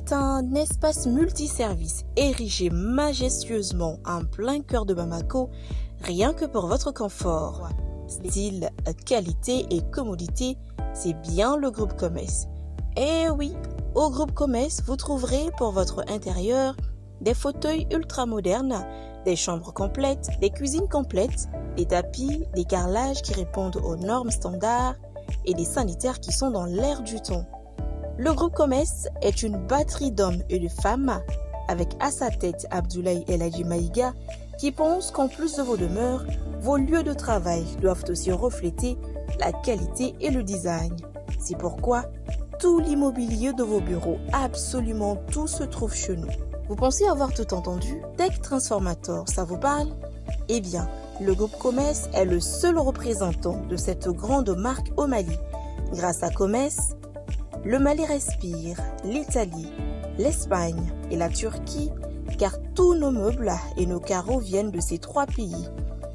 C'est un espace multiservice érigé majestueusement en plein cœur de Bamako, rien que pour votre confort. Style, qualité et commodité, c'est bien le groupe Comès. Et oui, au groupe Comès, vous trouverez pour votre intérieur des fauteuils ultra modernes, des chambres complètes, des cuisines complètes, des tapis, des carrelages qui répondent aux normes standards et des sanitaires qui sont dans l'air du temps. Le groupe Comès est une batterie d'hommes et de femmes avec à sa tête Abdoulaye El Hadji Maïga qui pense qu'en plus de vos demeures, vos lieux de travail doivent aussi refléter la qualité et le design. C'est pourquoi tout l'immobilier de vos bureaux, absolument tout se trouve chez nous. Vous pensez avoir tout entendu? Tech Transformator, ça vous parle? Eh bien, le groupe Comès est le seul représentant de cette grande marque au Mali. Grâce à Comès, le Mali respire, l'Italie, l'Espagne et la Turquie, car tous nos meubles et nos carreaux viennent de ces trois pays.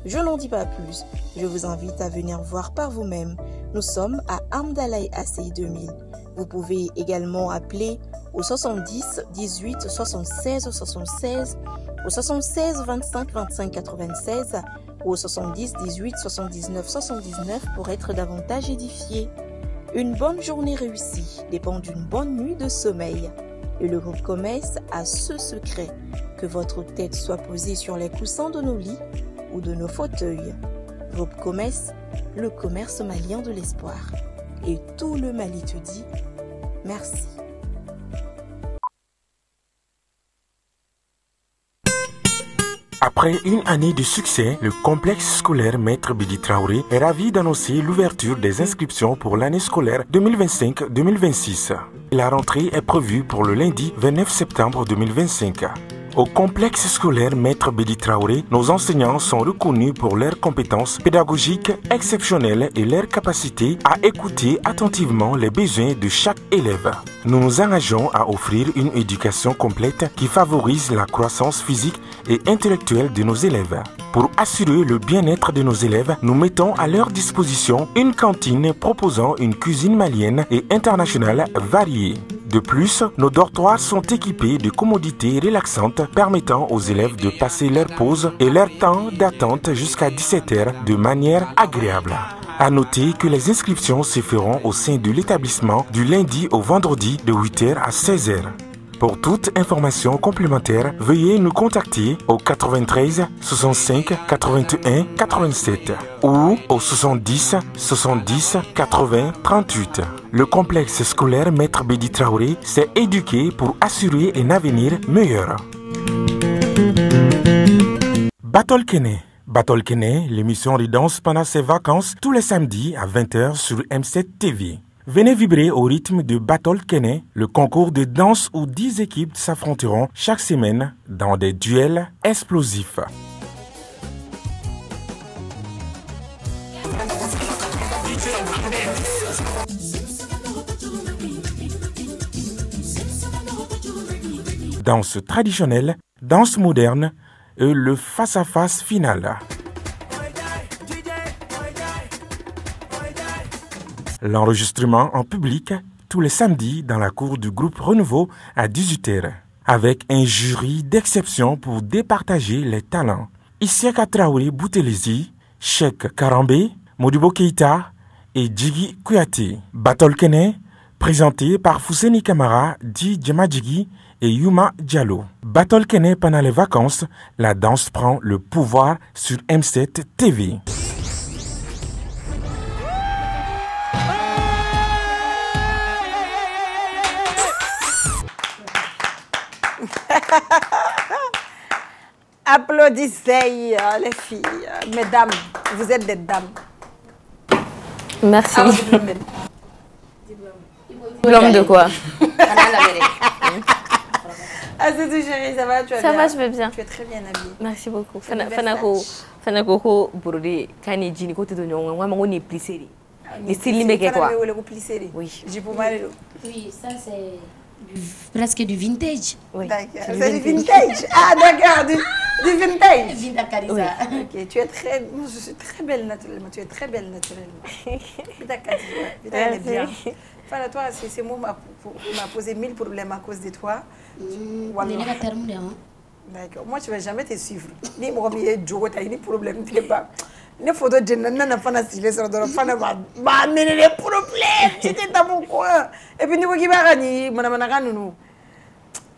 Je n'en dis pas plus, je vous invite à venir voir par vous-même. Nous sommes à Amdalaï Assey 2000. Vous pouvez également appeler au 70 18 76 76, au 76 25 25 96 ou au 70 18 79 79 pour être davantage édifié. Une bonne journée réussie dépend d'une bonne nuit de sommeil. Et le groupe Comès a ce secret, que votre tête soit posée sur les coussins de nos lits ou de nos fauteuils. Groupe Comès, le commerce malien de l'espoir. Et tout le Mali te dit merci. Après une année de succès, le complexe scolaire Maître Bidi Traoré est ravi d'annoncer l'ouverture des inscriptions pour l'année scolaire 2025-2026. La rentrée est prévue pour le lundi 29 septembre 2025. Au complexe scolaire Maître Bidi Traoré, nos enseignants sont reconnus pour leurs compétences pédagogiques exceptionnelles et leur capacité à écouter attentivement les besoins de chaque élève. Nous nous engageons à offrir une éducation complète qui favorise la croissance physique et intellectuelle de nos élèves. Pour assurer le bien-être de nos élèves, nous mettons à leur disposition une cantine proposant une cuisine malienne et internationale variée. De plus, nos dortoirs sont équipés de commodités relaxantes permettant aux élèves de passer leur pause et leur temps d'attente jusqu'à 17 h de manière agréable. À noter que les inscriptions se feront au sein de l'établissement du lundi au vendredi de 8 h à 16 h. Pour toute information complémentaire, veuillez nous contacter au 93 65 81 87 ou au 70 70 80 38. Le complexe scolaire Maître Bidi Traoré s'est éduqué pour assurer un avenir meilleur. Battle Kene, l'émission de danse pendant ses vacances tous les samedis à 20 h sur M7 TV. Venez vibrer au rythme de Battle Kene, le concours de danse où 10 équipes s'affronteront chaque semaine dans des duels explosifs. Danse traditionnelle, danse moderne et le face-à-face final. L'enregistrement en public tous les samedis dans la cour du groupe Renouveau à 18 h, avec un jury d'exception pour départager les talents. Isiaka Traoré Boutelezi, Cheikh Karambé, Modibo Keita et Djigi Kouyaté. Battle Kene, présenté par Fousseni Kamara, Di Djemadjigi et Yuma Diallo. Battle Kene pendant les vacances, la danse prend le pouvoir sur M7 TV. Applaudissez les filles, mesdames, vous êtes des dames. Merci. Diplôme de quoi? Ah, c'est tout chérie, ça va, tu vas ça bien? Va, je vais bien. Tu es très bien habillée. Merci beaucoup. Fanako Bourdi, Kani Jini Côté de Nyon, moi, mon plissé. Les styles mais quoi? Oui. Oui, ça c'est presque du vintage. Oui. C'est du vintage. Ah, d'accord, du vintage. Oui. Ok, tu es très, je suis très belle naturellement. Tu es très belle naturellement. D'accord, elle est bien. Enfin, toi, ces mots m'a posé 1000 problèmes à cause de toi. D'accord. Moi, je ne vais jamais te suivre. Ni moi, ni problème, tu pas. Les photos de Nana Fana, si les autres de Fana, bah, mais les problèmes, tu étais dans mon coin. Et puis, nous, qui va gagner, madame,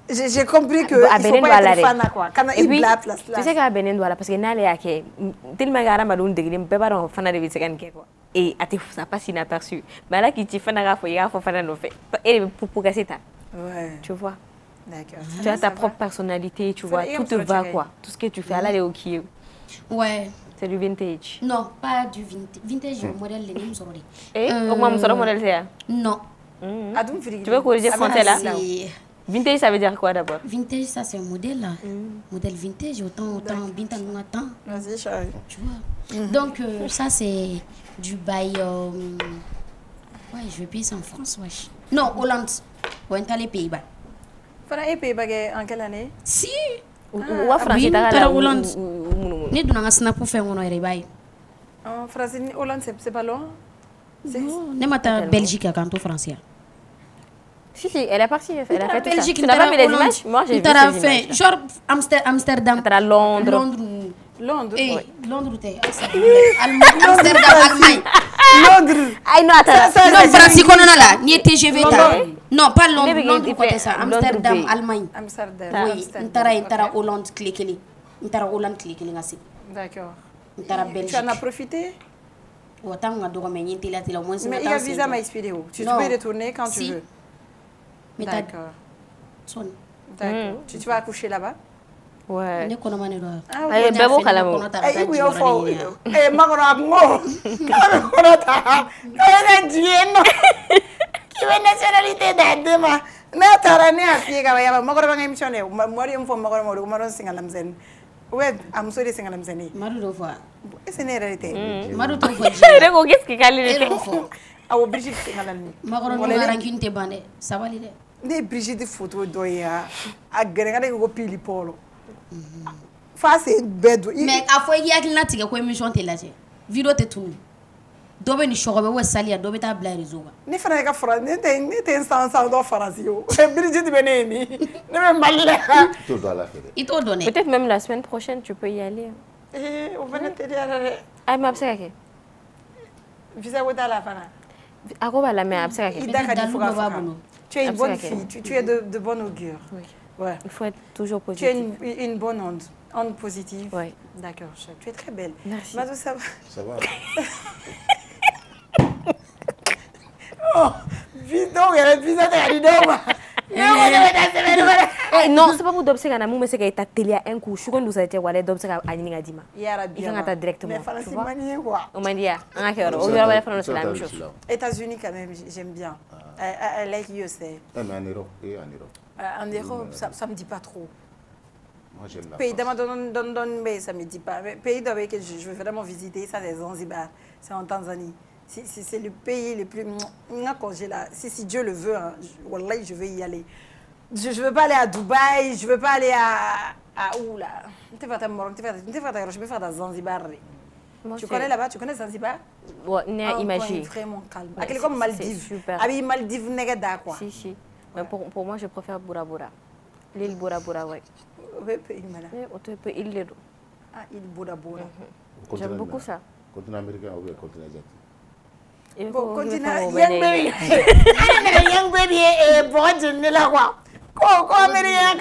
j'ai compris que il faut pas être fan quoi. Quand il blague là. Tu sais qu'à Benin doit là parce que n'allez à qui tellement gara malon de grim pas baron fan de viser kan quoi. Et à te ça passe inaperçu. Mais là qui tu fan à faut y a faut fan no fait. Et pour casser ta. Ouais. Tu vois. D'accord. Tu as ta propre personnalité, tu vois, tout te va quoi. Tout ce que tu fais là les OK. Ouais. C'est du vintage. Non, pas du vintage. Vintage modèle les mêmes sorties. Et au moins mon modèle c'est. Non. Tu veux corriger français là? Vintage, ça veut dire quoi d'abord? Vintage, ça c'est un modèle là. Modèle vintage, autant Bintan nous attend. Vas-y, chérie. Tu vois. Donc, ça c'est du bail. Ouais, je vais payer ça en France, wesh. Non, Hollande. On est allé Pays-Bas. Fana et Pays-Bas en quelle année? Si. Ou en France, tu as Hollande. Ni donnons un snap pour faire mon oreille. En France, Hollande, c'est pas loin? Non, n'est pas Belgique à Canto français. Si, elle est partie, elle a fait tout ça. Belgique, Tu n'as pas vu les images? Moi, j'ai vu les images. Genre Amsterdam. Londres. Londres. Londres, Amsterdam, Allemagne. Londres. Ay, non, attends. Non, France, qu'on en a là. Ni TGV. Non, pas Londres. Londres, côté ça. Amsterdam, Allemagne. Amsterdam. Oui, Intara Hollande, cliquez-les. Intara Hollande, cliquez-les. D'accord. Intara Belgique. Tu en as profité? Mais il y a visa m'a expiré où? Tu peux retourner quand tu veux. D'accord. D'accord. Tu vas accoucher là-bas? Ouais. Ouais, I'm sorry, c'est un zéné. Maru fois. C'est une réalité. Maru to fois. Qu'est-ce qui calme? Ah, Brigitte, c'est un ami. Maru no rancune te bande. Ça va l'idée. Ne Brigitte photo doya. A grenade ko pili polo. Face bed. Mais a fois il y a que natique ko émission te là. Vidéo te tout. Dobe ni shogobe we salia dobe ta bla réseau. Ne fana ka France, ne te sans do France yo. Brigitte beneni. Ne me mal. Tout doit la faire. Il t'a donné. Peut-être même la semaine prochaine tu peux y aller. On va te dire. Ah mais absaka ke. Visa wota la fana. Akoba la mais absaka ke. Tu es une bonne fille, tu es de bonne augure. Oui. Ouais. Il faut être toujours positif. Tu es une bonne onde positive. Oui. D'accord, tu es très belle. Merci. Madou, ça va? Ça va. Oh, vite donc, il y a un épisode à l'idée. Non, c'est pas pour d'observer na mais c'est que ta télé un coup, je suis conduite à te voir d'observer à Nina Dima. Il faut que tu directement. Mais c'est manié quoi. On m'a dit, on a qu'à on va faire la même chose. États-Unis quand même, j'aime bien. I like USA. Mais en Europe, en Europe, ça me dit pas trop. Moi j'aime la Pays d'Amazon, mais ça me dit pas. Pays que je veux vraiment visiter, ça c'est Zanzibar, c'est en Tanzanie. C'est le pays le plus... Si Dieu le veut, hein, Wallah, je vais y aller. Je ne veux pas aller à Dubaï, je ne veux pas aller à où là? Je vais faire dans Zanzibar. Tu connais là-bas? Tu connais Zanzibar? Ouais, imagine. Vraiment calme. C'est comme Maldives. Super. Ah oui, Maldives, n'est-ce quoi. Si. Mais pour moi, je préfère Bora Bora. L'île Bora Bora, ouais. Oui, pays malade. Oui, on peut île Ledo. Ah, île Bora Bora. J'aime beaucoup ça. Continent américain ou bien continent asiatique? Bon, continent, young baby, bon, je ne la vois. Quoi, américain,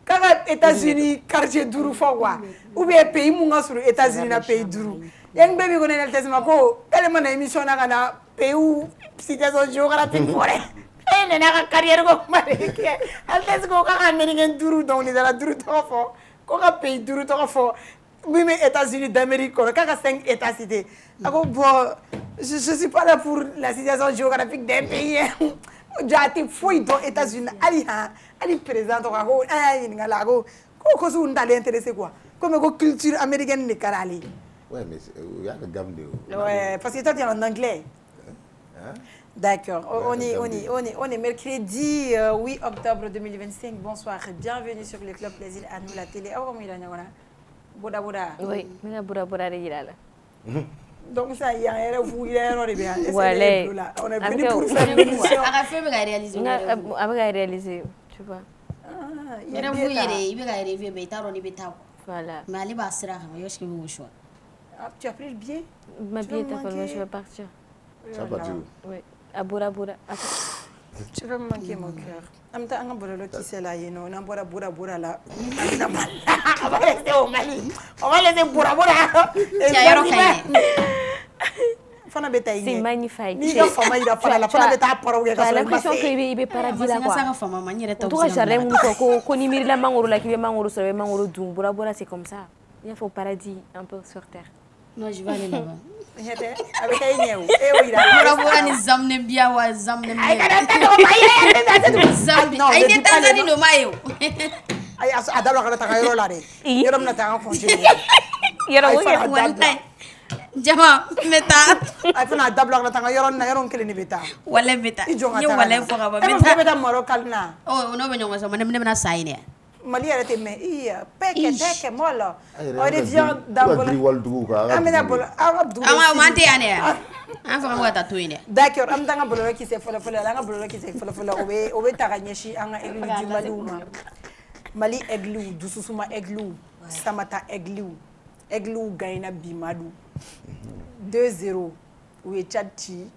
quand les États-Unis, quartier duru fois, ou bien pays, mon sur les États-Unis, na pays duru. Young baby, connaît le test, ma co, tellement d'émissions, na pays où, situation géographique, forêt. Et n'a pas carrière comme américain. Elle test qu'on a américain duru, donc les ala duru trop fort. Qu'on a pays duru trop fort. Oui, mais États-Unis d'Amérique, quand il y a 5 États cités. Bon, je ne suis pas là pour la situation géographique d'un pays. J'ai été fouillé dans les États-Unis. Elle présente, elle est intéressée quoi. Comme la culture américaine n'est pas allée. Oui, mais il y a une gamme de... Oui, parce que toi, tu es en anglais. D'accord. On est mercredi 8 octobre 2025. Bonsoir. Bienvenue sur le Club Plaisir à nous la télé. Oh, Boda Boda. Oui, Boda Boda de Yilala. Donc ça, il y a un erreur, il y a un erreur, Voilà. On est venu pour faire l'émission. À la fin, il va réaliser. Avec réaliser, tu vois. Il y a vous, il va arriver, mais il t'a donné béta. Voilà. Mais allez, bah, c'est rare, je suis au choix. Tu as pris le billet? Ma billet est à je vais partir. Tu vas partir où? Oui, à Bora Bora. Tu vas me manquer mon cœur. En même temps, on va le qui là, on a Bora là. On va rester au Mali. On va laisser Bora. C'est magnifique. Tu as l'impression qu'il est paradis là quoi. Toi, j'arrête mon coco, qu'on y mire la mangoro là, qui est mangoro sur le mangoro doux. Bora Bora, c'est comme ça. Il faut paradis un peu sur terre. Non, je vais aller là-bas. Avec Aïnéo. Eh oui, là. Bora Bora ni zamne bien wa zamne bien. Aïe, Tanzanie no mayo. Aïe, adalo kana tagayoro la de. Yorom na tanga fonje. Yorom wala. Jama meta. Aïe fana adalo kana tanga yoron kele ni beta. Wala beta. Ni wala fo ga ba beta. Beta moro kalna. Oh, no be nyonga so manem na saine. Mali arrêté mais peke mola on revient dans d'accord am danga bolo ki se fola nga bolo ki se fola obe taganyeshi anga elu di maluma Mali eglu dususuma eglu samata eglu gaina bimadu 2-0 we chatti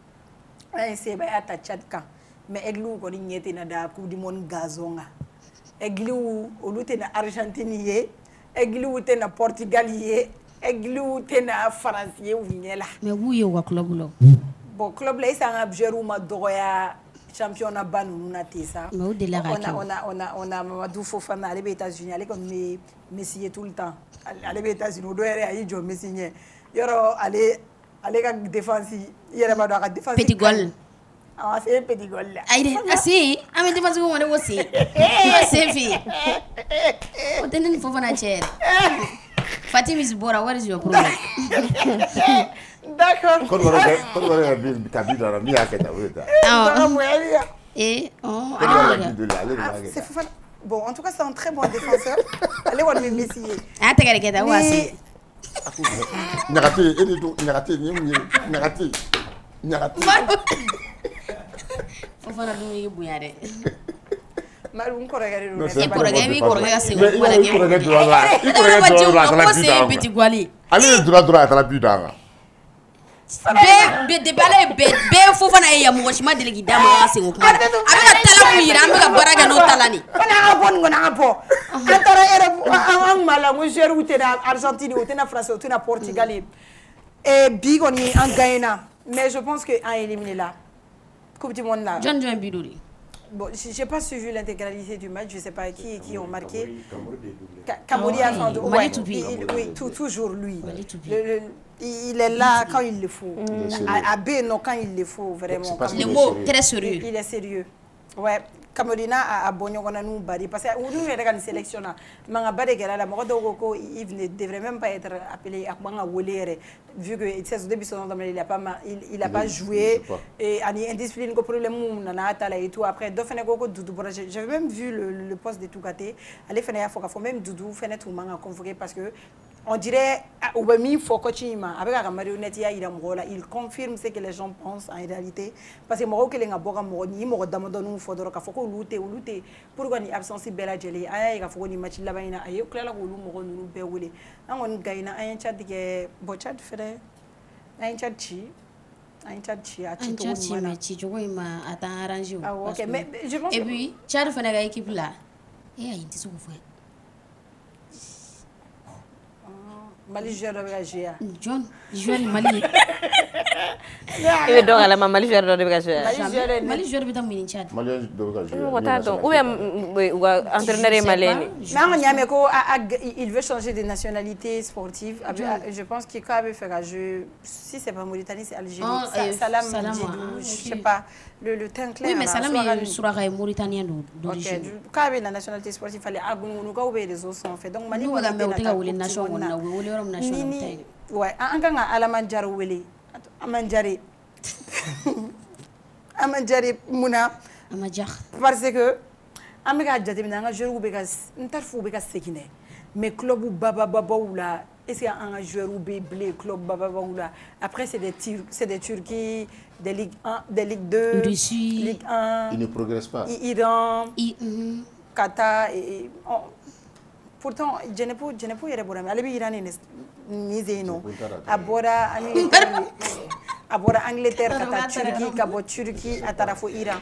ay se ba ata chat kan mais eglu ko ni nyete na da coupe du monde gazonga Eglou olute na Argentine ye, eglou te na Portugal ye, eglou te na France ye unyela. Mais où ye wa club lo? Bon club là ça a Bjerou ma doya championnat banu na tesa. Mais où de la on a Mamadou Fofana aller aux États-Unis aller comme Messi tout le temps. Aller aux États-Unis on doit aller jo Messi nye. Yoro aller ka défense yere ba do ka défense. Petit goal. Ah, c'est un petit goal là. Aïe, asi, ami de façon on est aussi. C'est fille. On tenait une fois na chair. Fatim is Bora, what is your problem? D'accord. Quand on a vu ta vie dans la vie à Ketaoueta. C'est Fofana. Bon, en tout cas, c'est un très bon défenseur. Allez voir mes Messi. Ah, t'as regardé ta voix. Nagati. Fofana dum yi buyade. Malum ko regare do. E ko regare mi ko regare se wala ngi. C'est petit gwali. Ami droit à la buda. Be de balé be Fofana e ya mo shima delegi dama se ko kuma. Amina tala mu yira amina baraga no talani. Fana abon ngona apo. Antara era ang mala mo jeru utena Argentine utena France utena Portugal. Et big on y en gagnant. Mais je pense qu'à éliminer là, Coupe du Monde là. John Bidouri. Bon, j'ai pas suivi l'intégralité du match, je sais pas qui ont marqué. Camori a fait oui, toujours lui. Il est là quand il le faut. À Beno quand il le faut, vraiment. Le mot très sérieux. Il est sérieux. Ouais. Camorina a bonyo kona nous bari parce que nous est dans sélection là manga bari gela la mo do ko il ne devrait même pas être appelé à manga wolere vu que c'est au début son il a pas joué et ani indiscipline ko problème na na tala et tout après do fene ko Doudou j'avais même vu le poste de Tougaté aller fene ya faut même Doudou fene tout manga convoqué parce que on dirait Oubami Fokochima avec la marionnette il confirme ce que les gens pensent en réalité parce que moi que les ngaboka moni mo damadonu fodoro ka foko luté pourquoi ni absence bela jeli ay ka foko ni match la bayina ay klela ko lu mo nu be wele angon gayna ay chat ke bo chat fere ay chat chi a chito ni ma chi jogo ma ata arrangé OK mais je pense et puis chat fene ga équipe là et ay tiso ko fa Mali joueur de Gagea. John, joueur Mali. Il est donc à la Mali joueur de Gagea. Mali joueur de Mali Tchad. Mali de Gagea. Ou entraîneur malien. Il veut changer de nationalité sportive. Je pense qu'il peut faire jeu. Si c'est pas Mauritanie, c'est Algérie. Salam, je sais pas. Le teint clair. Oui, mais Salam est sur la Mauritanien d'origine. Quand il y a la nationalité sportive, il fallait agounouka les autres sont faits. Donc Mali on a mis nationalité. Ouais, anganga alamanjaro wele. Amanjari. Amanjari muna. Amanjar. Parce que amega jati minanga jeu beka ntarfu beka sekine. Mais club baba ou la est-ce qu'il y a un joueur ou blé club Babaoula? Après c'est des Turquie, des Ligue 1, des Ligue 2, Russie, Ligue 1. Ils ne progressent pas. Iran, Qatar et pourtant je n'ai pas yere bora mais ale bi Iran ni zeno abora Angleterre kata Turquie kabo Turquie atara fo Iran.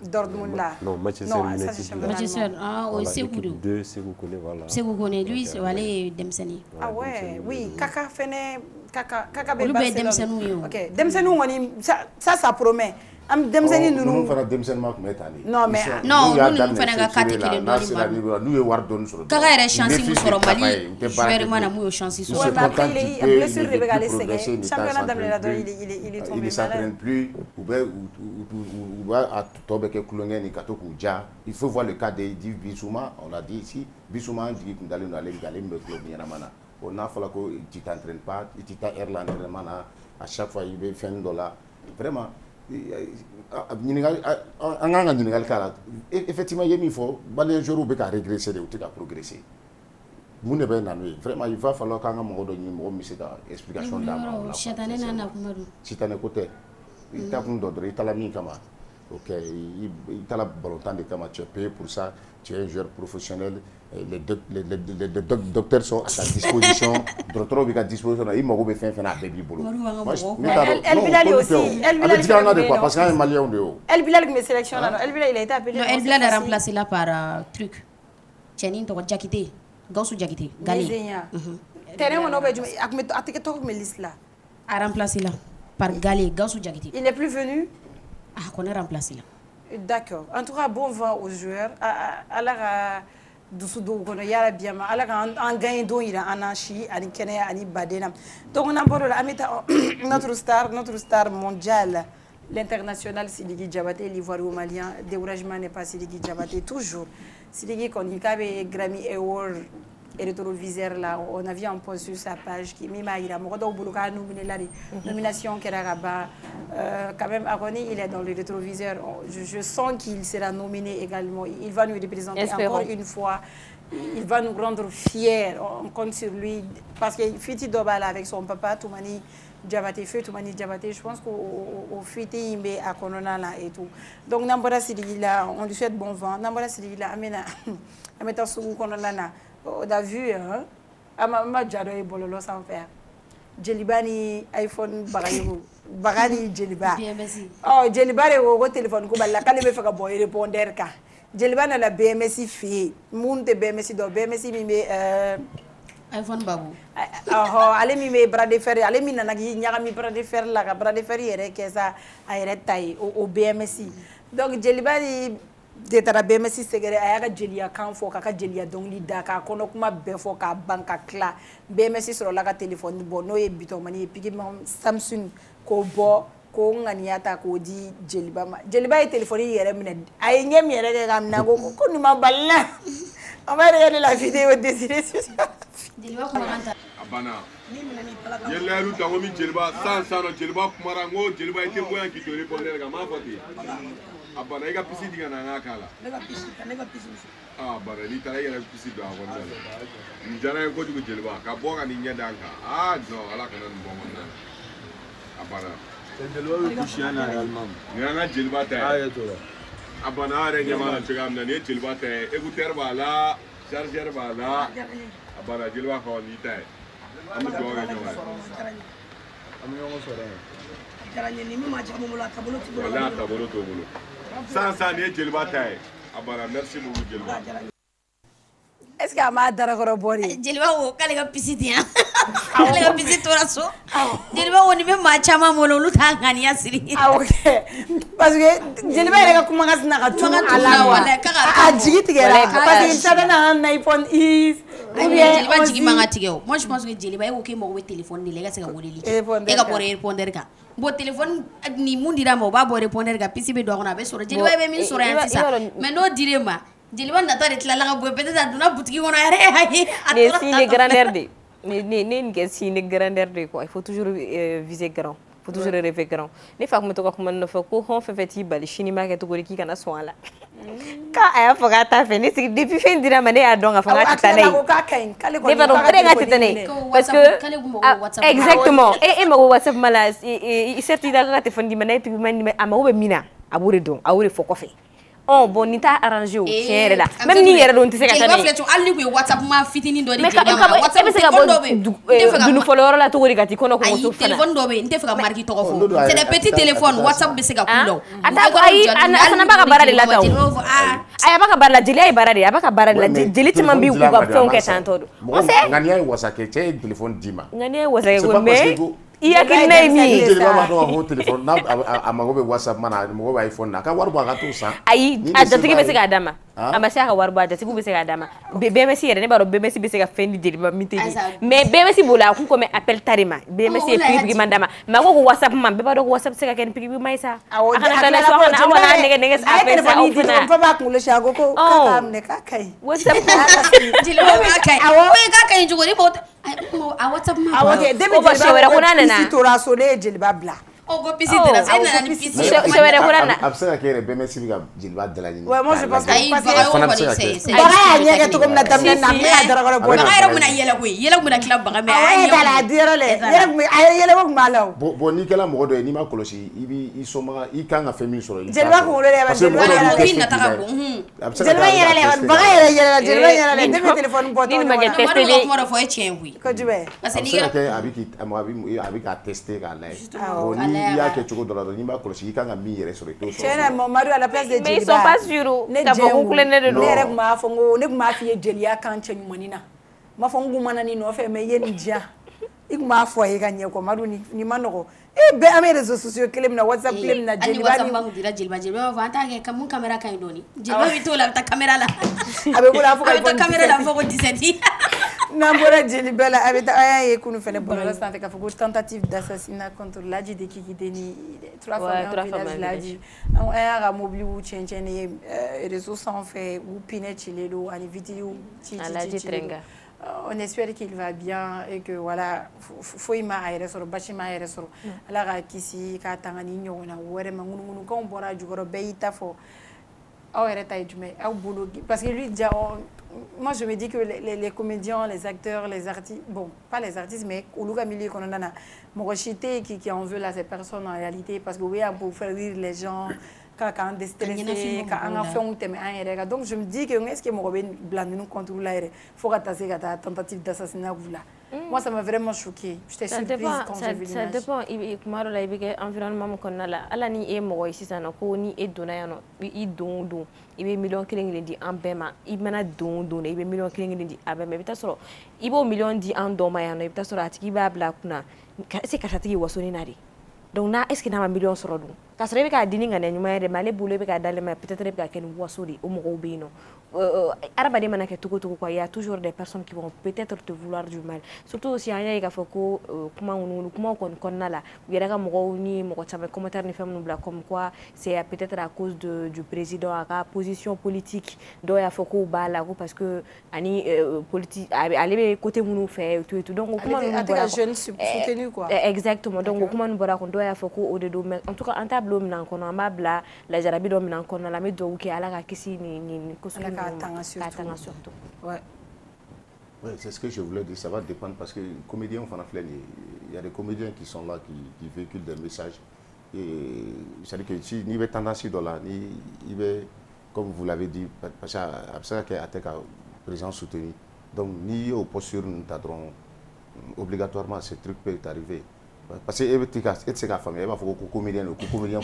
Dortmund là. Non, Manchester Manchester, ah oui, c'est vous deux, c'est vous connaissez, voilà. C'est vous connaissez, lui, c'est Walé Demseni. Ah ouais, oui, Kaka fait Kaka Demseni. Ok, Demseni, ça promet. Demseni nous. Nous faisons Demseni mak metani. Non mais non, nous faisons carte qui est nous est wardon sur. Kaka est chance nous sur Mali. Je vais demander moi chance sur. Ouais, mais après il est blessé de regarder ses championnat d'Amérique il est tombé malade. Il ne s'entraîne plus ou à tomber que Koulongen et Kato Kouja. Il faut voir le cas de Bissouma, on a dit ici, Bissouma dit qu'on allait nous aller me club Yanamana. On a fallu que tu t'entraînes pas, tu t'entraînes à chaque fois il veut faire $1. Vraiment. Effectivement, il faut les jours où il régresser ou progresser. Vraiment, il va falloir qu'on ait une explication d'âme. Si tu as un côté, il t'a mis comme ok, il t'a la volonté de comme tu es payé pour ça, tu es un joueur professionnel, les docteurs sont à ta disposition, docteurs sont à ta disposition, ils m'ont fait un baby boulot. El Bilal aussi, El Bilal qui en a de quoi parce qu'il y a un Malien de haut. El Bilal qui me sélectionne, El Bilal il a été appelé. Non, El Bilal est remplacé là par truc. Tchenin to Jakite, Gaussou Jakite, Gali. Terrain on a dit, à tes tours me liste là. A remplacé là par Gali, Gaussou Jakite. Il n'est plus venu. Ah, qu'on est remplacé là. D'accord. En tout cas, bon vent aux joueurs. Alors, Doussoudou, on y a bien. Alors, en gagne donc il a Anachi, Ani Kenya, Ani Badena. Donc, on a parlé notre star mondiale, l'international Sidiki Diabaté, l'Ivoire malien. Découragement n'est pas Sidiki Diabaté, toujours. Sidiki, quand il y avait Grammy Award et rétroviseur là, on a vu un post sur sa page qui m'a dit nomination qui quand même Aroni, il est dans le rétroviseur. Je sens qu'il sera nominé également. Il va nous représenter encore une fois. Il va nous rendre fiers. On compte sur lui parce que Fiti Dobala avec son papa Toumani Diabaté, je pense qu'au Fiti Imbe à Konona là et tout. Donc Nambara Sidila, on lui souhaite bon vent. Nambara Sidila, Amena, Ameta Sougou Konona. On a vu, hein? Ma jado est bololo sans faire. Jelibani iPhone bagani Jeliba. Oh, Jeliba est au téléphone. Comme la calme fait que boy répondre ka. Jeliba na la BMSI fait. Monte BMSI do BMSI mime iPhone babu. Allez mime bras de fer. Allez mina nagi nyaka mi bras de fer la ka bras de fer yere kesa ayere taille au BMSI. Donc Jelibani detara BMSI segere ayaga jelia kan fo kaka jelia dongli da ka kono kuma be fo ka banka kla BMSI soro la ka téléphone bo no e biton mani pigi Samsung ko bo ko nganiata ko di jeliba e téléphone yere mine ay nyem yere de gam na ko ni ma balla on va regarder la vidéo désirée jeliba ko manta abana yella ru tango mi jeliba sans jeliba kumara ngo jeliba ite boyan ki to répondre ga ma foti abana ega pisi diga na ngakala lega pisi ah bara ni tara yela pisi do awon dala ni jana ko dugo jeliba ka boga ni nyanda nka no ala kana ni bongo na abana jeliba ko shiana almam ni nga jeliba ta ayeto abana are nyama na chegam na ni jeliba ta écouteur bala chargeur bala abana jeliba ko ni ta amu do ga nyama amu yongo sore jaranye ni mi ma jamu la tabolo ti bolo la tabolo to bolo sans ni jeliba tay abara merci beaucoup jeliba est-ce que ama darakoro bori jeliba wo kale ga pisiti ya kale ga pisiti toraso jeliba woni be ma chama molo lu ta ngani asiri ok parce que jeliba rega kuma ngasina ka tuma ala wala a jigi tigera parce que il savait na iPhone is jeliba jigi manga tigeo moi je pense que jeliba e wo ke mo we téléphone ni lega se ga wodeli e ga pour répondre ka bo téléphone ni mundira mo ba bo répondre ga pisi be do na be soro jeliba be min soro yanti sa mais no dire ma jeliba na tare tla la bo peut-être aduna boutique on a mais si les grandeurs de ne ne que si les grandeurs de quoi il faut toujours viser grand faut toujours rêver grand ne fa kuma to ka kuma no fa ko hon fait ti bali chini ma ke to gori ki kana so ala ka aya fo ga ta fe ne sigi depuis fin dira mane ya donga fa ga ta ne ne ba do pre ga ta ne parce que exactement et ma WhatsApp mala i certi da ga te fondi mane pi mane ama wo be mina abure don awure fo ko fe oh bon ni ta arrangé au tiens là même ni yera don ti se ka tane je vais ali ko WhatsApp ma fitini do di WhatsApp se ka bo du nu follow la to gori gati kono ko so fana téléphone do be nte fa marki to ko c'est des petits téléphones WhatsApp be se ka kulo ata ay ana ba ka barade la taw ay ba ka barade jeli ay barade ya ba ka barade la jeli ti man bi ku ga fon ke tanto on sait ngani ay WhatsApp ke te téléphone dima ngani ay WhatsApp ko mais iya kinai mi jeli ba do ho téléphone na amago be WhatsApp mana mo be iPhone na ka warbo ga to sa ay adati be se ga dama amasi aka warbo adati be se ga dama be mesi yere ne baro be mesi be se ga fendi jeli ba mite mais be mesi bola ku ko me appel tarima be mesi e pigi mandama mago ko WhatsApp man be baro WhatsApp se ga ken pigi bi maisa akana tala so hana amana nege appel sa ofuna fa ba ku le shago ko ka amne ka kai WhatsApp jeli ba kai awo ka kai jogori bo a WhatsApp ma awo de be shewera kunana na si tora so le jeli ba bla o go pisi tera sai na ni pisi shewera kunana absaka kere be mesi bi ga jeli ba dala ni ouais moi je pense ay baga o c'est baga ya nyeke to ko na tamna na me adara ko bo baga era muna yela ko na club baga me ay dala dira le yela ko malaw bo ni kala mo do ni ma kolosi ibi isoma i kan ga femi soro jeli ba ko le ba jeli ba na ta ko jeli ba yela le baga yela jeli ba yela le de téléphone bo to ni ma ke tester ni mo do fo e chien wi ko jube parce que ni abiki abi ka tester ka la il y a quelque chose dans la ni ba kolosi kan ga mi yere soro to so chéna mon mari à la place de jeli ba mais ils sont pas sûrs ka ba ko ne de ne rek ma fo ngo ne ma fi jeli ya kan chenyu manina ma fo ngu manani no fe me yen dia igma fo e ganye ko madu ni manoko e be am réseaux sociaux kelem na WhatsApp kelem na jeli ba ni WhatsApp dira jeli ba va ta ke kamun camera kan doni jeli ba mi to la ta camera la abe ko la fo ko camera la fo ko 17 Nambora jeli bela abita aya ye kunu fele bono santé ka foko tentative d'assassinat contre Ladji de Kiki Deni 3 femmes Ladji on a mobile ou chenchene réseaux sans fait ou pine chilelo ani vidéo Ladji Trenga on espère qu'il va bien et que voilà faut ima ayre soro bachima ayre soro ala ga kisi ka tangani nyona wore mangunu ko bora jugoro beita fo parce que lui déjà moi je me dis que les comédiens, les acteurs, les artistes, bon, pas les artistes, mais Oluga Mili Kononana, Morochité qui en veut là ces personnes en réalité, parce que oui, pour faire rire les gens, quand on est déstressé, quand on a fait un thème, donc je me dis que est-ce que Morobé blâme nous contre là, il faut ratasser la tentative d'assassinat là. Moi ça m'a vraiment choqué. J'étais surprise quand j'ai vu l'image. Ça dépend, il kumaro la ibe environnement mo konnala. Ala ni e mo ici ça no ko ni e dona ya no i don ibe million killing di ambema ibena don ibe million killing di abema bita soro ibo million di andoma ya no bita soro atiki ba bla kuna c'est ka tatiki wasoni nari. Donc na est-ce que na ma million soro dun ka sere be ka dini ngane nyuma ya de male bule be ka dale ma peut-être be ka ken wasori o mo go be no arabade manake tuko quoi, il y a toujours des personnes qui vont peut-être te vouloir du mal, surtout aussi il y a foko comment on là il y a des mo ni mo tsabe commentaire ni femme bla comme quoi c'est peut-être à cause du président à sa position politique do ya foko bala parce que ani politique aller côté munu fait tout donc comment on bora jeune soutenu quoi exactement donc comment on bora do ya foko au de mais en tout cas en tableau minan kono mabla la jarabi do minan kono la me do ke ala ka kisi ni kosu surtout. Ouais. Ouais, c'est ce que je voulais dire. Ça va dépendre parce que les comédiens, il y a des comédiens qui sont là, qui véhiculent des messages. C'est-à-dire que si il y a tendance dans là, comme vous l'avez dit, parce que le président soutenu. Donc, ni au posture, nous t'adrons obligatoirement ce truc peut arriver. Parce que c'est la famille, il faut que les comédiens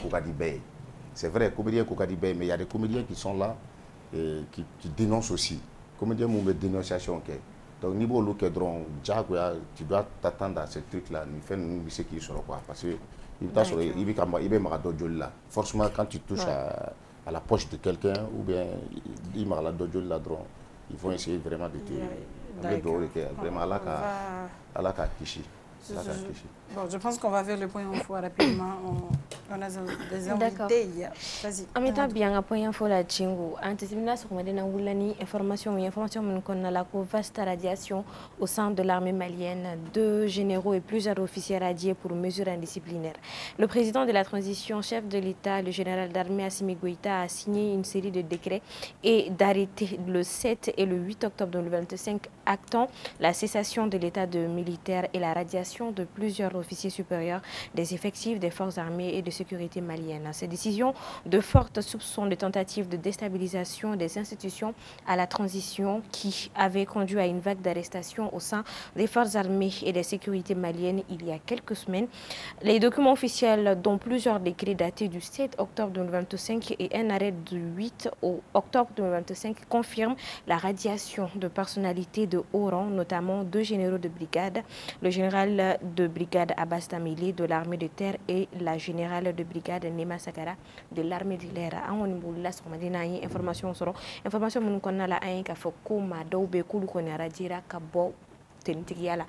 c'est vrai, les comédiens mais il y a des comédiens qui sont là. Et qui dénonce aussi. Comédien mou me dénonciation ok. Donc niveau look drone tu dois t'attendre à ce truc là, ni fait nous ce qui sera quoi parce que il t'a sur il va marado là. Forcément quand tu touches à la poche de quelqu'un ou bien il marado là drone, ils vont essayer vraiment de te vraiment à la kishi. Bon, je pense qu'on va faire le point info rapidement. On a des invités. Vas-y. En même temps, bien, un point info la Tchingo. Anticipina sur Madina Woulani, information qu'on a la vaste radiation au sein de l'armée malienne. 2 généraux et plusieurs officiers radiés pour mesures indisciplinaires. Le président de la transition, chef de l'État, le général d'armée Assimi Goïta, a signé une série de décrets et d'arrêtés le 7 et le 8 octobre 2025, actant la cessation de l'état de militaire et la radiation de plusieurs officiers supérieurs des effectifs des forces armées et de sécurité maliennes. Ces décisions de fortes soupçons de tentatives de déstabilisation des institutions à la transition qui avait conduit à une vague d'arrestations au sein des forces armées et des sécurités maliennes il y a quelques semaines. Les documents officiels, dont plusieurs décrets datés du 7 octobre 2025 et un arrêt du 8 octobre 2025, confirment la radiation de personnalités de haut rang, notamment 2 généraux de brigade, le général de brigade Abbas Tamili de l'armée de terre et la générale de brigade Nema Sakara de l'armée de l'air. Information mun konna la ayin ka foko ma dawbe kulu ko ne radira ka bo tentigiyala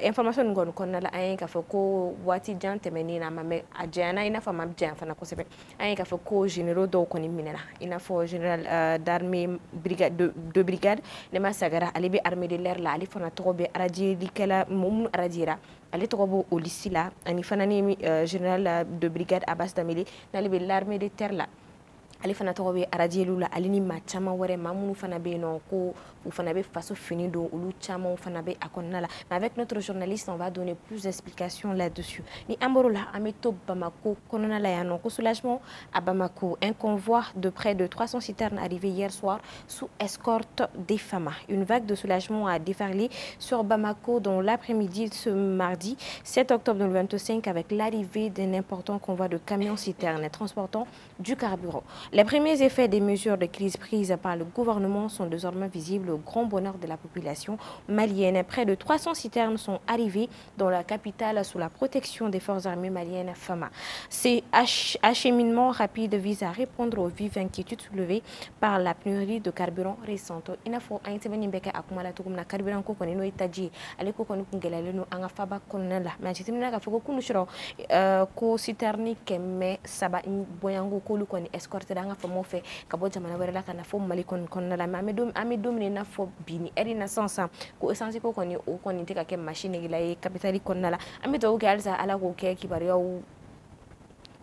information ngon konna la ayin ka foko wati jan temeni na mame ajana ina fa mam jan fana ko sebe ayin ka foko généraux do ko ni minena ina fo général d'armée brigade de brigade Nema Sakara alibi armée de l'air la ali fana tobe radiri dikala mum radira ale tobo olisila ani fana ni général de brigade Abbas Tamili nalibi l'armée de terre la ale fana tɔgɔ bɛ aradielu la ale ni maa caman wɛrɛ maa minnu fana bɛ yen nɔ ko u fana bɛ faso fini don olu caman fana bɛ a kɔnɔna la mais avec notre journaliste on va donner plus d'explications là-dessus ni an bɔr'o la an bɛ to Bamako kɔnɔna la yan nɔ ko soulagement à Bamako un convoi de près de 300 citernes arrivé hier soir sous escorte des FAMA. Une vague de soulagement a déferlé sur Bamako dans l'après-midi ce mardi 7 octobre 2025 avec l'arrivée d'un important convoi de camions citernes transportant du carburant. Les premiers effets des mesures de crise prises par le gouvernement sont désormais visibles au grand bonheur de la population malienne. Près de 300 citernes sont arrivées dans la capitale sous la protection des forces armées maliennes FAMA. Ces acheminements rapides visent à répondre aux vives inquiétudes soulevées par la pénurie de carburant récente. Il faut un carburant danga famo fe kabo jamana wɛrɛ la kana fo Mali kɔnɔna la mais an bɛ don min na fɔ bi ni heure in na sisan ko essence ko kɔni o kɔni tɛ ka kɛ machine la ye capitale kɔnɔna la an bɛ dugawu kɛ halisa Ala k'o kɛ kibaruyaw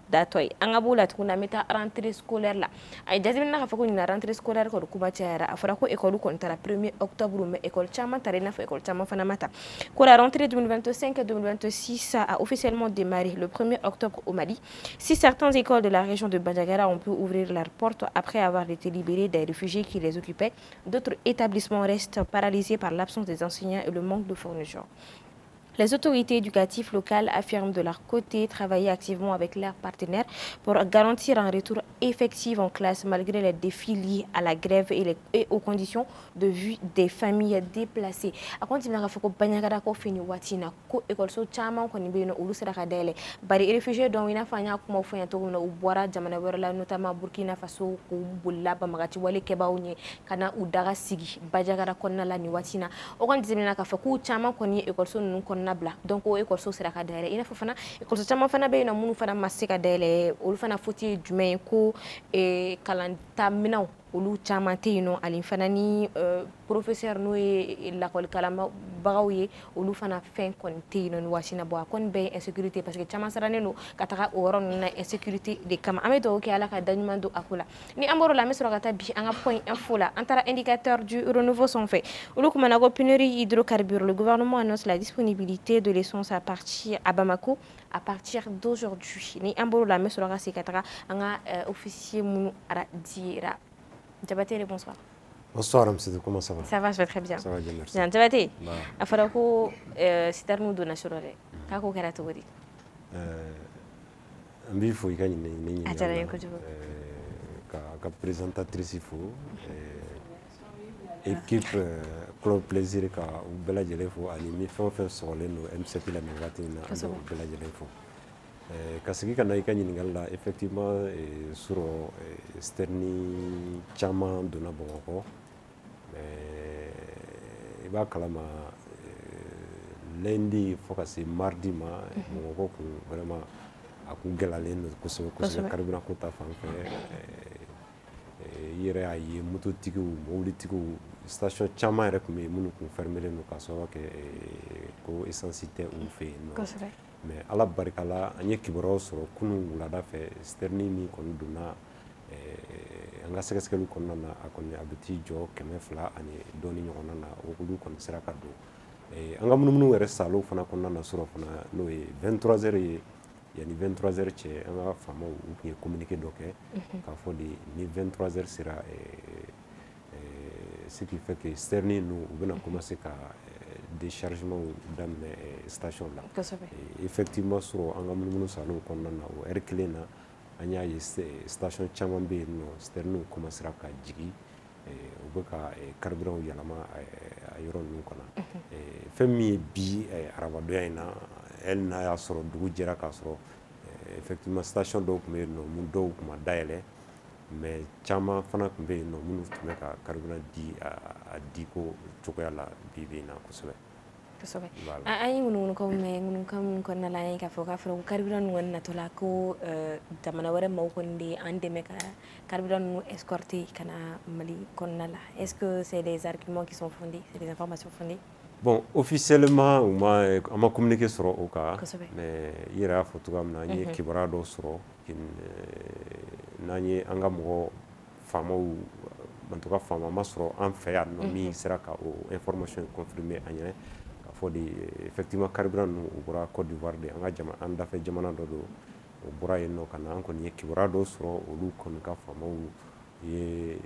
datoy an ka b'o la tuguni an bɛ taa rentrée scolaire la a ye jateminɛ k'a fɔ ko ɲina rentrée scolaire kɔni kuma cayara a fɔra ko école kɔni taara 1er octobre mais école caman taara i n'a fɔ école caman fana ma ta ko la rentrée 2025-2026 a officiellement démarré le 1er octobre au Mali. Si certaines écoles de la région de Bandiagara ont pu ouvrir leurs portes après avoir été libérées des réfugiés qui les occupaient, d'autres établissements restent paralysés par l'absence des enseignants et le manque de fournitures. Les autorités éducatives locales affirment de leur côté travailler activement avec leurs partenaires pour garantir un retour effectif en classe malgré les défis liés à la grève et aux conditions de vie des familles déplacées. A continuer à faire que Bandiagara ko fini watina ko école so chama ko ni be no ulu sera ka dele bari réfugiés donc ina fanya kuma fanya to no ubora jamana wera la notamment Burkina Faso ko bulla ba magati wale kebaunye kana udaga sigi Bandiagara konna la ni watina o kon dizemina ka fa ko chama ko ni école so nun nabla donc o école so sera ka dele ina fa fana école so chama fana be no munu fana masika dele ulu fana foti jumen ko e kalanta minaw olu caman tɛ yen nɔ ali fana ni professeur n'o ye lakɔli kalanbagaw ye olu fana fɛn kɔni tɛ yen nɔ ni waati na bɔ a kɔni bɛɛ ye insécurité parce que caman sirannen don ka taga o yɔrɔ ninnu na insécurité de kama an bɛ dugawu kɛ Ala ka daɲuman don a ko la ni an bɔr'o la an bɛ sɔrɔ ka taa bi an ka point info la an taara indicateur du renouveau son fɛ olu kumana ko pénurie hydrocarbures. Le gouvernement annonce la disponibilité de l'essence à Bamako à partir d'aujourd'hui ni an bɔr'o la an bɛ sɔrɔ ka segin ka taga an ka officier minnu aradira. Diabaté, bonsoir. Bonsoir, monsieur. Comment ça va? Ça va, je vais très bien. Ça va bien, merci. Bien, Diabaté. Il faudra que c'est nous donne sur le. Kako kera togori. Ambi faut y gagner ni. Atara yoko tu. Ka présentatrice il faut. Équipe club plaisir ka bela jele faut animer fait sur les no M7 la mevati na bela jele faut. Kasigi kana ika nyingala effectivement sur sterni chama dona bongo iba kalama lundi fo ka se mardi ma mɔgɔ kun vraiment a kun gɛlɛyalen don kosɛbɛ carburant ko ta fan fɛ i yɛrɛ y'a ye mototigiw mobilitigiw station caman yɛrɛ kun bɛ yen minnu kun fermelen don k'a sababu kɛ ko essence tɛ u fɛ yen nɔ mais ala barika la an ye kibaruyaw sɔrɔ kunun wulada fɛ citerne min kɔni donna an ka sɛgɛsɛgɛliw kɔnɔna na a kɔni a bɛ t'i jɔ 200 ani dɔɔni ɲɔgɔnna na olu kɔni sera ka don an ka munumunu yɛrɛ salo fana kɔnɔna na sɔrɔ fana n'o ye 23 heures ye yanni 23 heures cɛ an ka faamaw u tun ye communiqué dɔ kɛ k'a fɔ de ni 23 heures sera ce qui fait que citerne ninnu u bɛna commencer ka déchargement daminɛ station la effectivement sɔrɔ an ka munumunu salo kɔnɔna na o heure kelen na an y'a ye station caman bɛ yen nɔ citerne commencera ka jigin u bɛ ka carburant yɛlɛma a yɔrɔ ninnu kɔnɔ fɛn min ye bi arabadonya in na hali n'a y'a sɔrɔ dugu jɛra k'a sɔrɔ effectivement station dɔw tun bɛ yen nɔ mun dɔw tun ma dayɛlɛ mais caman fana tun bɛ yen nɔ minnu tun bɛ ka carburant di a diko cogoya la bi in na kosɛbɛ. An ye ŋunuŋunukaw mɛn ŋunukan min kɔnɔna la an ye k'a fɔ k'a fɔra ko carburant ninnu kɔni natɔla ko jamana wɛrɛ maaw kɔni de an dɛmɛ ka carburant ninnu escorter ka na Mali kɔnɔna la est-ce que c'est des arguments qui sont fondés, c'est des informations fondées? Bon, officiellement on ma communiqué sɔrɔ o kan mais i yɛrɛ y'a fɔ cogoya min na an ye kibaruya dɔ sɔrɔ n'an ye an ka mɔgɔ faamaw en tout cas faama ma sɔrɔ an fɛ yan nɔ min sera ka o information confirmer an ɲɛna k'a fɔ de effectivement carburant ninnu u bɔra Côte d'Ivoire de an dafɛ jamana dɔ don o bɔra yen nɔ ka na an kɔni ye kibaruya dɔ sɔrɔ olu kɔni ka faamaw ye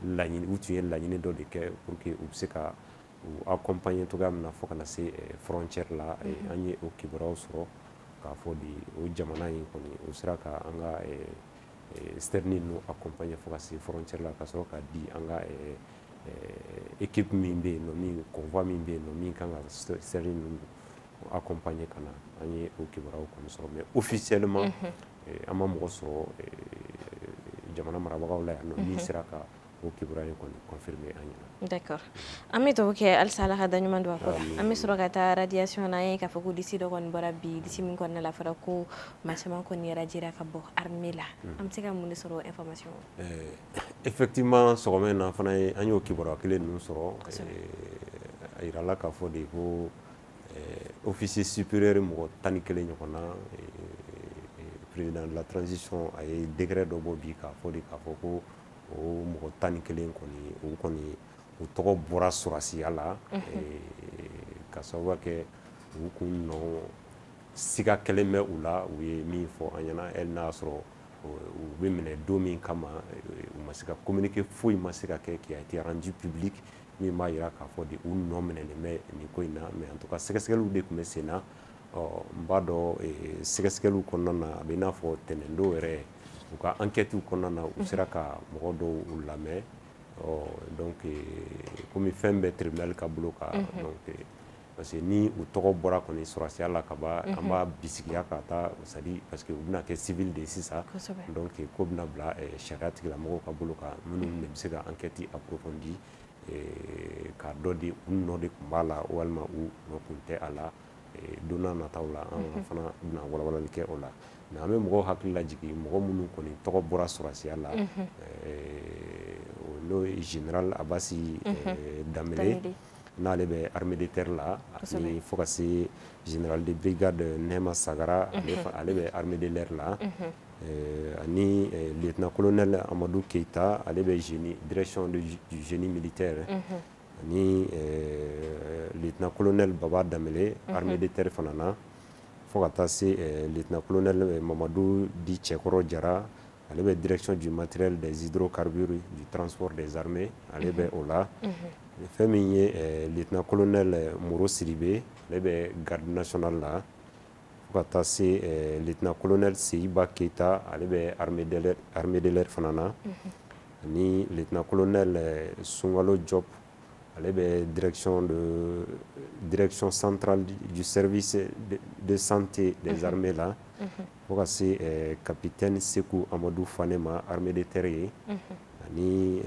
laɲini u tun ye laɲini dɔ de kɛ pour que u bɛ se ka u accompagner togoya min na fo kana se frontière la an ye o kibaruyaw sɔrɔ k'a fɔ de o jamana in kɔni o sera ka an ka citerne ninnu accompagner fo ka se frontière la ka sɔrɔ ka di an ka équipe min bɛ yen nɔ min convoi min bɛ yen nɔ min kan ka citerne ninnu accompagner ka na an ye o kibaruyaw kɔni sɔrɔ mais officiellement an ma mɔgɔ sɔrɔ jamana marabagaw la yan nɔ min sera ka o kibaruya in kɔni confirmer an ɲɛna. D'accord. An bɛ dugawu kɛ halisa Ala ka da ɲuman don a kɔrɔ. An bɛ sɔrɔ ka taa radiation na an ye k'a fɔ ko disi dɔ kɔni bɔra bi disi min kɔnɔna la fɔra ko maa caman kɔni radiera ka bɔ armée la an bɛ se ka mun de sɔrɔ information? Effectivement sɔgɔma in na fana an y'o kibaruya kelen ninnu sɔrɔ a yirala k'a fɔ de ko officier supérieur mɔgɔ 11 ɲɔgɔn na président de la transition a ye décret dɔ bɔ bi k'a fɔ ko o mɔgɔ 11 kɔni u tɔgɔ bɔra sɔrɔsiya la ka sababu kɛ u kun nɔ siga kelen bɛ u la u ye min fɔ an ɲɛna hali n'a y'a sɔrɔ u bɛ minɛ don min kama u ma se ka communiqué foyi ma se ka kɛ qui a été rendu public min b'a jira k'a fɔ de u nɔ minɛlen bɛ nin ko in na mais en tout cas sɛgɛsɛgɛliw de tun bɛ sen na n b'a dɔn sɛgɛsɛgɛliw kɔnɔna na a bɛ i n'a fɔ tɛnɛndon yɛrɛ u ka enquête kɔnɔna na u sera ka mɔgɔ dɔw lamɛn donc komi fɛn bɛ tribunal ka bolo kan donc parce que ni u tɔgɔ bɔra kɔni sɔrɔsiya la ka ban an b'a bisigiya ka taa c'est à dire parce que u bɛna kɛ civil de sisan donc ko bɛna bila sariya tigilamɔgɔw ka bolo kan minnu de bɛ se ka enquête approfondie k'a dɔ de u nɔ de tun b'a la walima u nɔ tun tɛ a la don n'a nataw la an fana bɛna walawalali kɛ o la mais an bɛ mɔgɔw hakili lajigin mɔgɔ minnu kɔni tɔgɔ bɔra sɔrɔsiya la n'o ye général Abasi Damele n'ale bɛ armée de terre la ani fo ka se général de brigade Nɛma Sagara ale bɛ armée de l'air la ani lieutenant colonel Amadou Keita ale bɛ direction du génie militaire ani lieutenant colonel Baba Damele armée de terre fana na fo ka taa se lieutenant colonel Mamadou Di Cɛkɔrɔ Jara ale bɛ direction du matériel des hydrocarbures du transport des armées ale bɛ o la fɛn min ye lieutenant colonel Moro Siribe ale bɛ garde nationale la fo ka taa se lieutenant colonel Seyiba Keita ale bɛ armée de l'air fana na ani lieutenant colonel Sunkalo Diop ale bɛ direction centrale du service de santé des armées la fo ka se capitaine Sekou Amadou Fanema armée de terre ye ani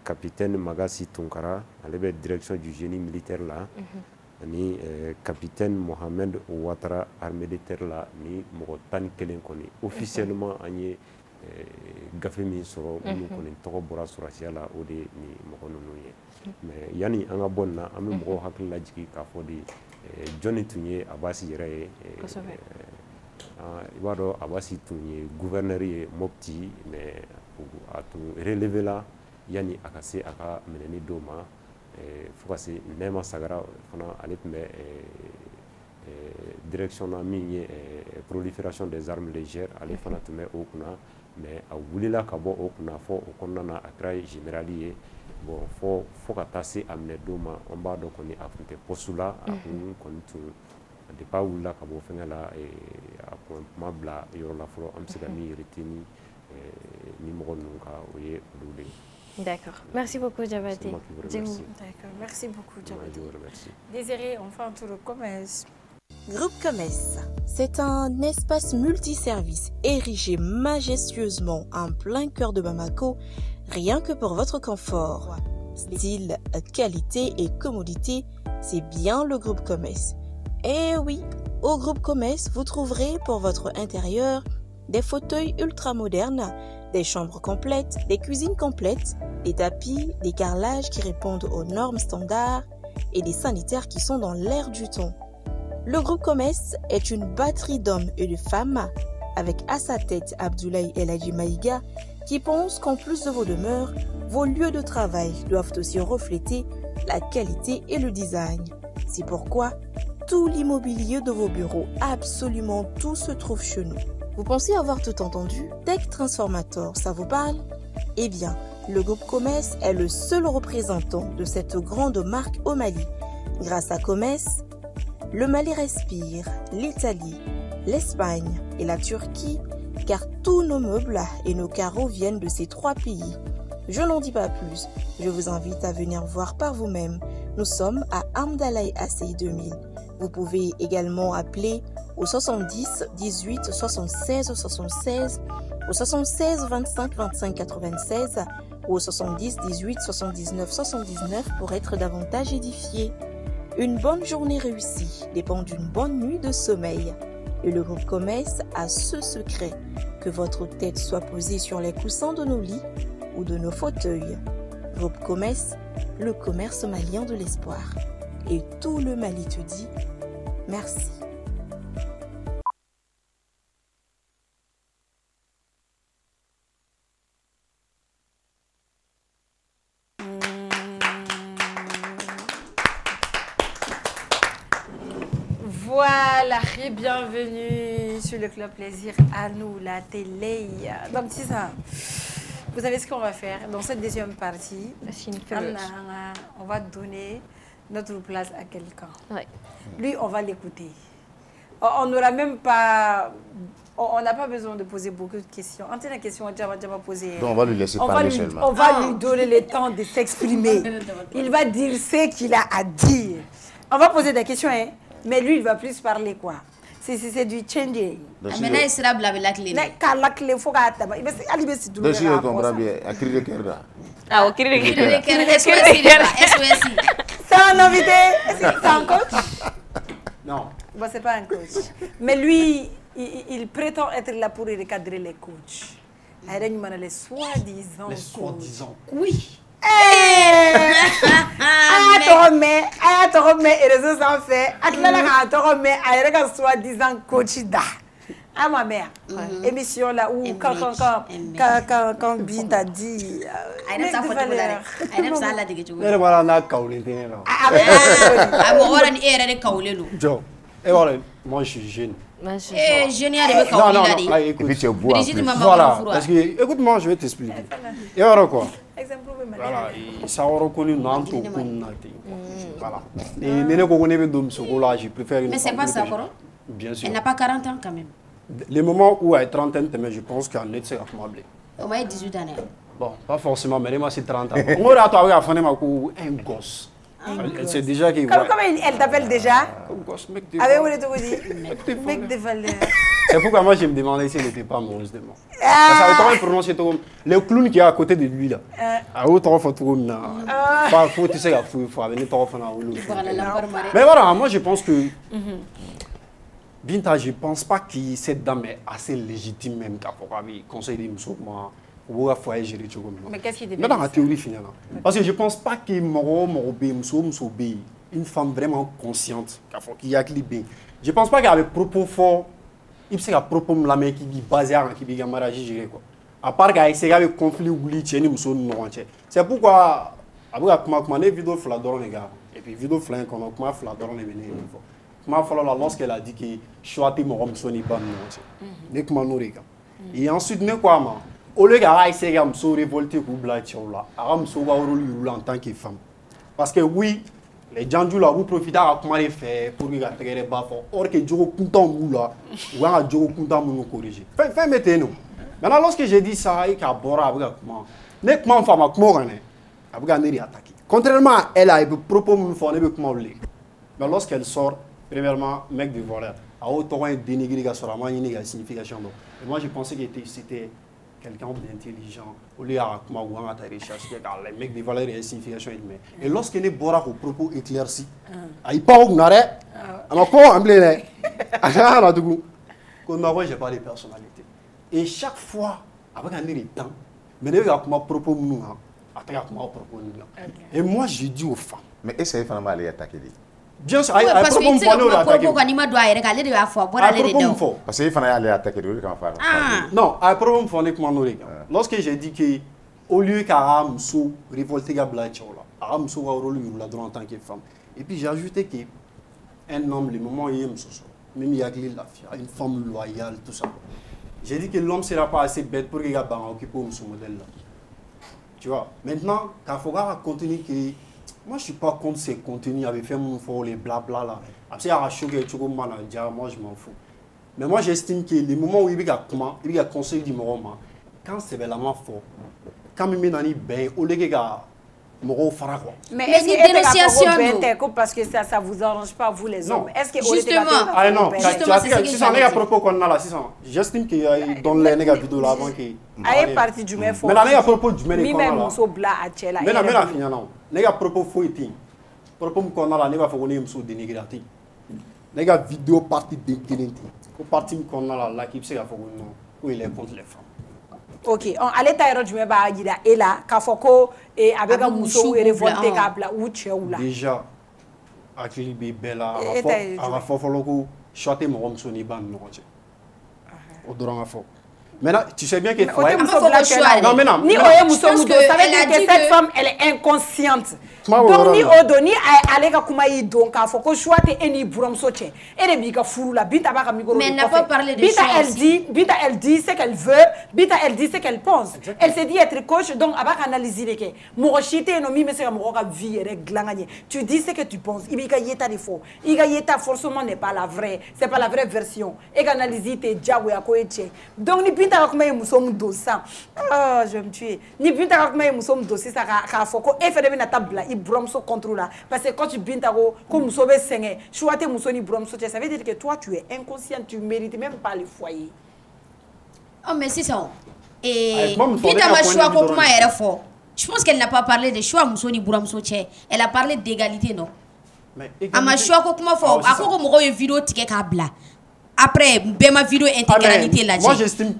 capitaine Magasi Tunkara ale bɛ direction du génie militaire la ni capitaine Mohamed Ouattara armée de terre la ni mɔgɔ 11 kɔni officiellement an ye gafe min sɔrɔ minnu kɔni tɔgɔ bɔra sɔrɔsiya la o de ni mɔgɔ ninnu ye mais yani an ka bɔ nin na an bɛ mɔgɔw hakili lajigi k'a fɔ de jɔnni tun ye Abasi yɛrɛ ye i b'a dɔn Abasi tun ye gouverneur ye Mopti mais a tun relevé la yani a ka se a ka minɛni dɔw ma fo ka se Nɛma Sagara fana ale tun bɛ direction na min ye prolifération des armes légères ale fana tun bɛ o kunna mais a wulila ka bɔ o kunna fɔ o kɔnɔna na a kɛra général ye bon fo ka taa se a minɛ don ma an b'a dɔn kɔni a tun tɛ poste la a kun kɔni tun depuis a wulila ka bɔ fɛngɛ la a kun kuma bila yɔrɔ la fɔlɔ an bɛ se ka min retenir ni mɔgɔ ninnu ka o ye olu de ye. D'accord. Merci beaucoup, Diabaté. D'accord. Merci beaucoup, Diabaté. Désiré, on fait un tour de commerce. Groupe Commerce, c'est un espace multiservice érigé majestueusement en plein cœur de Bamako, rien que pour votre confort. Style, qualité et commodité, c'est bien le Groupe Commerce. Et oui, au Groupe Commerce, vous trouverez pour votre intérieur des fauteuils ultra modernes, des chambres complètes, des cuisines complètes, des tapis, des carrelages qui répondent aux normes standards et des sanitaires qui sont dans l'air du temps. Le groupe Commerce est une batterie d'hommes et de femmes avec à sa tête Abdoulaye El Hadji Maïga qui pense qu'en plus de vos demeures, vos lieux de travail doivent aussi refléter la qualité et le design. C'est pourquoi tout l'immobilier de vos bureaux, absolument tout se trouve chez nous. Vous pensez avoir tout entendu? Tech Transformator, ça vous parle? Eh bien, le groupe Commerce est le seul représentant de cette grande marque au Mali. Grâce à Commerce, le Mali respire, l'Italie, l'Espagne et la Turquie, car tous nos meubles et nos carreaux viennent de ces 3 pays. Je n'en dis pas plus, je vous invite à venir voir par vous-même. Nous sommes à Amdalaï Assey 2000. Vous pouvez également appeler au 70 18 76 76, au 76 25 25 96 ou au 70 18 79 79 pour être davantage édifié. Une bonne journée réussie dépend d'une bonne nuit de sommeil. Et le groupe Commerce a ce secret, que votre tête soit posée sur les coussins de nos lits ou de nos fauteuils. Groupe Commerce, le commerce malien de l'espoir. Et tout le Mali te dit merci. Voilà, et bienvenue sur le Club Plaisir à nous, la télé. Donc c'est ça. Vous savez ce qu'on va faire dans cette deuxième partie. On va donner notre place à quelqu'un. Ouais. Lui, on va l'écouter. On n'aura même pas... On n'a pas besoin de poser beaucoup de questions. On la question, on va poser. Donc on va lui laisser parler seulement. On va lui donner le temps de s'exprimer. Il va dire ce qu'il a à dire. On va poser des questions, hein, mais lui, il va plus parler quoi. C'est du changing. Maintenant, il sera blabla la clé. La clé, il faut qu'elle je comprends bien. À crier le cœur. Ah, au crier le cœur. SOS. C'est un invité. C'est un coach? Non. Bon, c'est pas un coach. Mais lui, il prétend être là pour recadrer les coachs. Les soi-disant. Les soi-disant. Oui. Et réseau sans fait. Soi-disant coach da. Ah ma mère. Émission là où quand Binta dit. Moi je suis jeune. Jeune, voilà, parce que écoute-moi, je vais t'expliquer. Et voilà quoi. Voilà, ça aura reconnu non tout voilà. Et Néné Kogonebe Domsogola, je préfère. Mais c'est pas ça, bien sûr. Elle n'a pas 40 ans quand même. Les moments où elle est trentaine, je pense qu'elle est accumulée. Au moins 18 ans. Bon, pas forcément, mais moi c'est 30 ans. On aurait à faire un gosse. Elle sait déjà qu'il va. Comment elle t'appelle déjà? Avec où elle te dit? Mec de valeur. C'est pourquoi moi je me demandais si elle n'était pas amoureuse de moi. Parce que ça avait prononcé tout comme le clown qui est à côté de lui là. Ah oui, t'en fais tout na. Pas faut tu sais qu'il faut venir t'en faire mais voilà, moi je pense que Binta, je pense pas que cette dame est assez légitime même pour conseiller des musulmans. Mais qu'est-ce qui est dans la théorie finale. Parce que je pense pas que une femme vraiment consciente qui a clippé. Je pense pas qu'avec propos forts, il peut y avoir propos la mec qui est basé en qui est mariage géré quoi. À part qu'il y a des conflits ou les tiens c'est pourquoi après comment les vidéos flador les gars et puis vidéo flingue qu'on a comment flador les venir comment falloir là lorsqu'elle a dit que choisir mon homme sonné pas non ne comment nous regarde et ensuite ne quoi ma au lieu qu'à essayer de me révolter pour blacher là à me sauver en tant que femme parce que oui les gens là vous profitez à comment les faire pour regarder les bas fort or que Djoko content ou là ou un Djoko content nous corriger fin mettez-nous maintenant lorsque j'ai dit ça il a bora avec comment ne comment femme comment on est avec un attaqué contrairement à elle a propos nous faire ne comment les mais lorsqu'elle sort premièrement mec de voleur à autant un dénigré sur la manière négative signification donc et moi je pensais que c'était quelqu'un d'intelligent au lieu à comment on a ta recherche les mecs de valeur et signification et lorsqu'elle est bora au propos éclairci il pas au narré alors quoi en plein là du coup qu'on moi j'ai pas de personnalité et chaque fois avec un temps mais les gars comment propos nous attaquer comment propos nous et moi j'ai dit aux femmes mais essayer finalement aller attaquer bien sûr parce que tu propos quand il m'a doit regarder de la fois pour aller dedans parce que il fallait aller attaquer lui quand faire non à propos fondé comment nous regarde lorsque j'ai dit que au lieu qu'à Amso révolter Gabla Chola Amso a rôle là dans en tant que femme et puis j'ai ajouté que un homme le moment il aime ce même il y a une femme loyale tout ça j'ai dit que l'homme sera pas assez bête pour qu'il occuper ce modèle là tu vois maintenant quand faut continuer que moi je suis pas contre ces contenus avec fait mon fort les blabla là après à choquer tout comme manager moi je m'en fous mais moi j'estime que les moments où il y a conseil du moment quand c'est vraiment fort quand même dans les bains au lieu que mais est-ce que dénonciation parce que ça vous arrange pas vous les hommes est-ce que justement ah non si ça n'est à propos qu'on a là si ça j'estime qu'il y a dans les négatifs vidéo là avant qui est parti du même fort mais là à propos du même même muso bla a tchela mais là fini non les gars propos faut être propos qu'on a là ne va faire on est muso dénigrati les gars vidéo partie dénigrati au parti qu'on a là qui c'est à faire où il est contre les femmes. Ok, allez taire du meba yira et là ka foko et avec un muso et révolté kabla ou tcheoula. Déjà akili be bela a fofoloku choter mon homme soni ban non je. Odoran afo. Maintenant, tu sais bien que non, mais non. Ni oye muso mudo, ça veut dire que cette femme elle est inconsciente. Donc ni odoni ale ka kuma yi don ka fo ko choite eni buram soche et de bika furu la bita ba ka micro mais n'a pas parlé de bita elle dit ce qu'elle veut bita elle dit ce qu'elle pense elle se dit être coach donc aba ka analyser que mo chite no mi me se mo ka vie réglanganye tu dis ce que tu penses ibika yeta de faux iga yeta forcément n'est pas la vraie c'est pas la vraie version et analyser te jawe ya ko eche donc ni bita ka kuma yi muso mudo ça oh je vais me tuer ni bita ka kuma yi muso mudo ça ka fo ko e fe de na tabla Bromso contre là parce que quand tu bintaro comme sauver sengé choiter musoni bromso ça veut dire que toi tu es inconscient tu mérites même pas le foyer oh mais c'est ça et bita ma choix comment elle est fort je pense qu'elle n'a pas parlé de choix musoni bromso elle a parlé d'égalité non mais ma choix comment fort à quoi mo une vidéo ticket kabla après bema vidéo intégralité là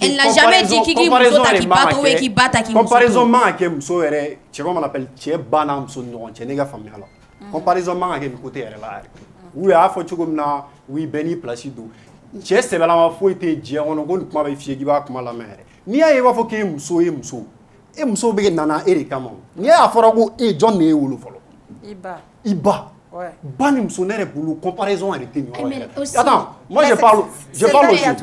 elle n'a jamais dit qui muso qui bat ou qui bat qui comparaison ma que muso est tu vois on appelle tu bana muso non tu nega famille alors comparaison ma que côté elle là oui a faut tu comme na oui beni placido tu c'est bela faut été dire on go kuma ba fie qui ba kuma la mère ni a va faut que muso e muso be nana ere kama ni a fora go e john ne wulu folo iba ouais. Banim sonner boulot comparaison avec les attends, moi je parle aux jeunes.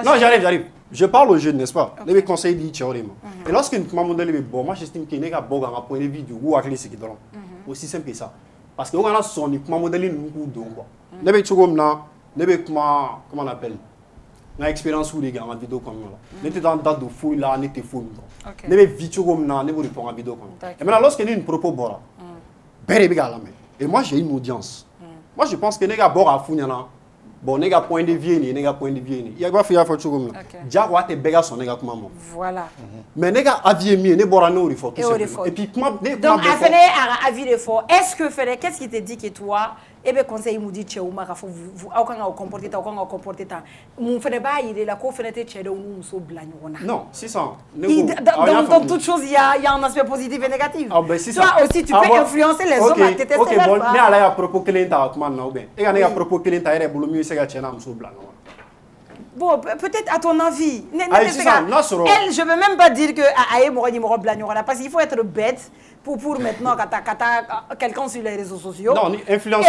Non, j'arrive. Je parle aux jeunes, n'est-ce pas? Les conseils dit théoriquement. Et lorsqu'une maman donne le bon, moi j'estime qu'il n'est qu'à bon à point de vue du ou à clé ce qui donne. Aussi simple que ça. Parce que on a son maman modèle nous donc quoi. Les tu comme là, les comment on appelle? Une expérience où les gars en vidéo comme là. N'était dans date de fouille là, n'était fouille. Les vidéos comme là, ne vous répond en vidéo comme. Et maintenant lorsqu'il y a une propos bora. Béré biga la main. Et moi, j'ai une audience. Moi, je pense que les gars, bord à Founyana, bon ne ka point de vue ni ne ka point de vue ni ya ba fi ya fo cogo min jago ate bega son ne ka kuma mo voilà mais ne ka avis mi ne bora no refort et puis kuma ne kuma donc afene a avis de fort est-ce que Félix qu'est-ce qui te dit que toi et be conseil mu dit chez uma ka fo aw kan ga comporter ta aw kan ga comporter ta mu fene ba yire la ko fene te chez de mu so bla nyona non c'est ça dans toute chose il y a un aspect positif et négatif toi aussi tu peux influencer les hommes à t'éter OK bon ne ala ya propos kelenta kuma na ou bien e ga ne ya propos kelenta ere bulu mi se ga chena mu so bla nyona. Bon, peut-être à ton avis. Elle, je ne veux même pas dire que parce qu'il faut être bête pour maintenant quand quelqu'un sur les réseaux sociaux. Non, influence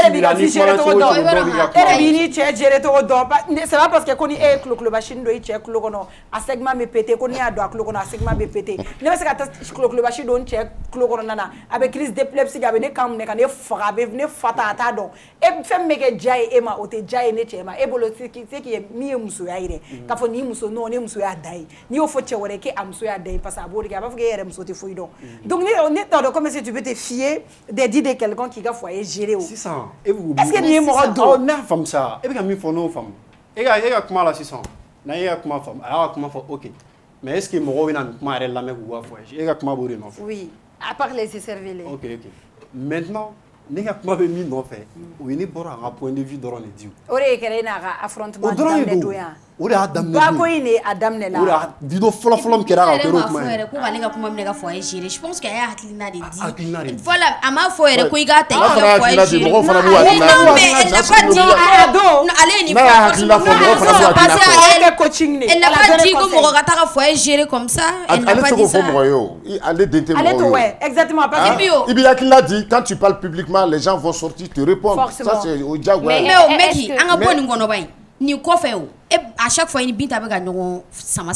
c'est pas parce que koni e kloklo machine do che klokono a segment me pété koni a do klokono a segment me pété. Ne pas que kloklo machine do che klokono nana avec crise d'épilepsie ga ne kam ne kan e frabe ne fata ata don. E femme me ke jai e ma o te jai ne chema e bolo c'est qui est mi muso ya ire. Ka fo ni muso no ne muso ya dai. Ni o fo che wore ke amso ya dai parce abori ga ba fo ke yere muso te fo idon. Donc ne comme si tu peux te fier des dits de quelqu'un qui a foyer géré. C'est ça. Est-ce que ni moi oh na femme ça. Et bien mi fo no femme. Et ga comment là 600. Na ya comment femme. Ah comment fo OK. Mais est-ce que mo revient comment elle la me ou foyer. Et ga comment bori non. Oui, à part les cerveler. OK. Maintenant ne ga comment be mi non fait. Oui ni bora un point de vue dans les dieu. Ore kere na affrontement dans les doyens. Ore adam ne. Ba ko ini adam ne la. Ore video folo kera ka ko kuma. Ko ga ne ga kuma me ga foyer gérer. Je pense qu'il y a haklina de dit. Voilà, ama foyer ko iga ta foyer gérer. Non mais elle n'a pas dit allez ni elle n'a pas dit que mo ga ta foyer gérer comme ça. Elle n'a pas dit ça. Allez d'inter. Allez ouais, exactement parce que Ibi Yakila dit quand tu parles publiquement les gens vont sortir te répondre. Ça c'est au Jaguar. Mais meki anga boni ngono bay. Ni ko fe o e à chaque fois ni Binta be ga nyon sama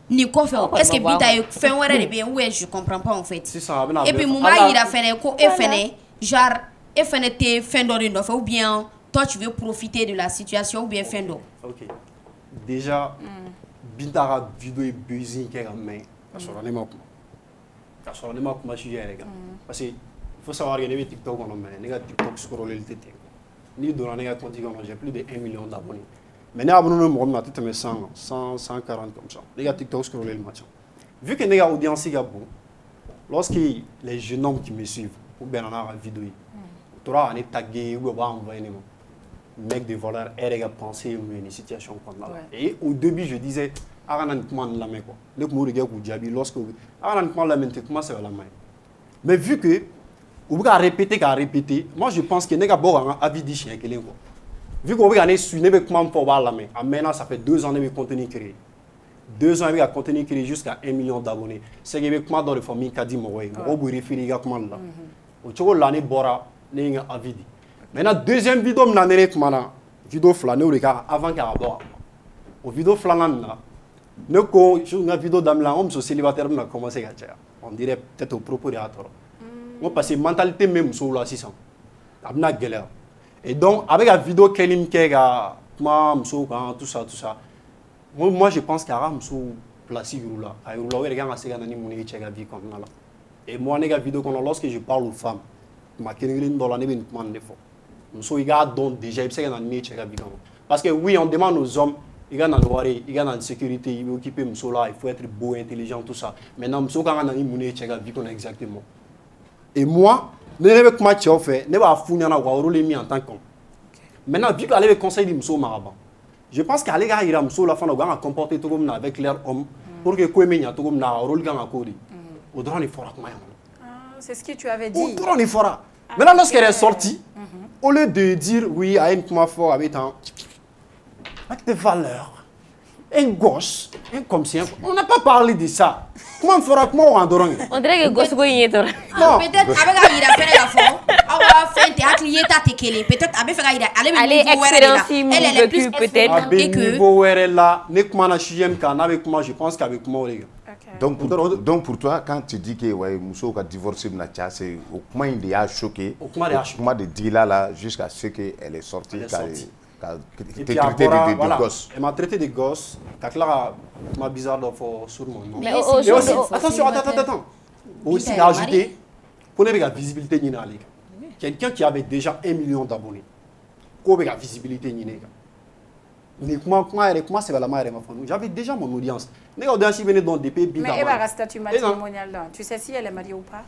ni ko fe o est-ce que Binta e fait wéré de bien ouais je comprends pas en fait et puis moment il a fait ko e fene genre e fene te fin d'or no fait ou bien toi tu veux profiter de la situation ou bien fin d'or. OK déjà Binta a vidéo e busy ke ga mais parce que ma kuma ci yere ga parce que faut savoir que les TikTok on mais les TikTok scroller le tété ni dans les comptes j'ai plus de 1 million d'abonnés mais les abonnés me ont tout mais 100 140 comme ça les gars TikTok scroller le match vu que les gars audience est bon lorsque les jeunes hommes qui me suivent ou bien on a une vidéo tu auras un tagué ou va envoyer mec de valeur et les gars penser une situation comme là et au début je disais arana comment la main quoi le mo regarde ou diabi lorsque arana comment la main comment ça va la main mais vu que ou bien répéter moi je pense que nega bord avis di chien kelen quoi vu qu'on va suivre avec comment pour voir la main maintenant ça fait 2 ans de contenu créé 2 ans avec contenu créé jusqu'à 1 million d'abonnés c'est que comment dans les familles kadi mo way o bu référer ga comment là o choko l'année bora nenga avis di maintenant deuxième vidéo me l'année comment vidéo flâner ou avant qu'à bord au vidéo flânant là ne ko une vidéo dame là homme célibataire on a commencé à dire on dirait peut-être au propos de Hator. Moi parce que mentalité même sur la 600 abna galère et donc avec la vidéo kelim kega moi mso quand tout ça moi je pense qu'il y a mso place là ayula we regarde c'est gana ni moni chega vie comme là et moi nega vidéo quand lorsque je parle aux femmes ma kengrine dans l'année ben comment défaut mso il a donc déjà c'est gana ni chega vie comme parce que oui on demande aux hommes il y a dans il y a dans sécurité il veut occuper mso là il faut être beau intelligent tout ça maintenant mso quand on ni moni chega vie comme exactement. Et moi, je ne sais pas comment faire, je ne sais pas si je vais en tant qu'homme. Maintenant, vu qu'elle avait conseil de Mousso Maraban, je pense qu'elle a eu Mousso la fin de comporter tout comme avec l'air homme pour que Kouemé a tout comme un rôle dans la Codi. Au drone, il faudra que c'est ce que tu avais dit. Au drone, il faudra. Maintenant, lorsqu'elle est sortie, au lieu de dire oui, à une comment fort avec des valeurs, un gosse, un comme si on n'a pas parlé de ça. Comment on fera comment on endort? On dirait que gosse go y est. Non, peut-être avec il a fait la fois. On va faire des ateliers tatekele. Peut-être avec il a aller expérience elle est plus peut-être que niveau elle là, ne comment na chième kan avec moi je pense qu'avec moi les gars. Donc pour toi quand tu dis que ouais Mousso a divorcé na tia c'est au comment il a choqué. Au comment de dire là jusqu'à ce que elle est sortie. Et puis traité de gosse. Elle m'a traité de gosse. T'as clair ma bizarre sur mon nom. Mais aussi, attention, attends. Aussi ajouté pour la visibilité Quelqu'un qui avait déjà 1 million d'abonnés. ko bɛ ka visibilité ɲini kan ni kuma c'est la mère ma femme j'avais déjà mon audience ne ka audience bɛ ne dɔn depuis bi mais elle va statut matrimonial là tu sais si elle est mariée ou pas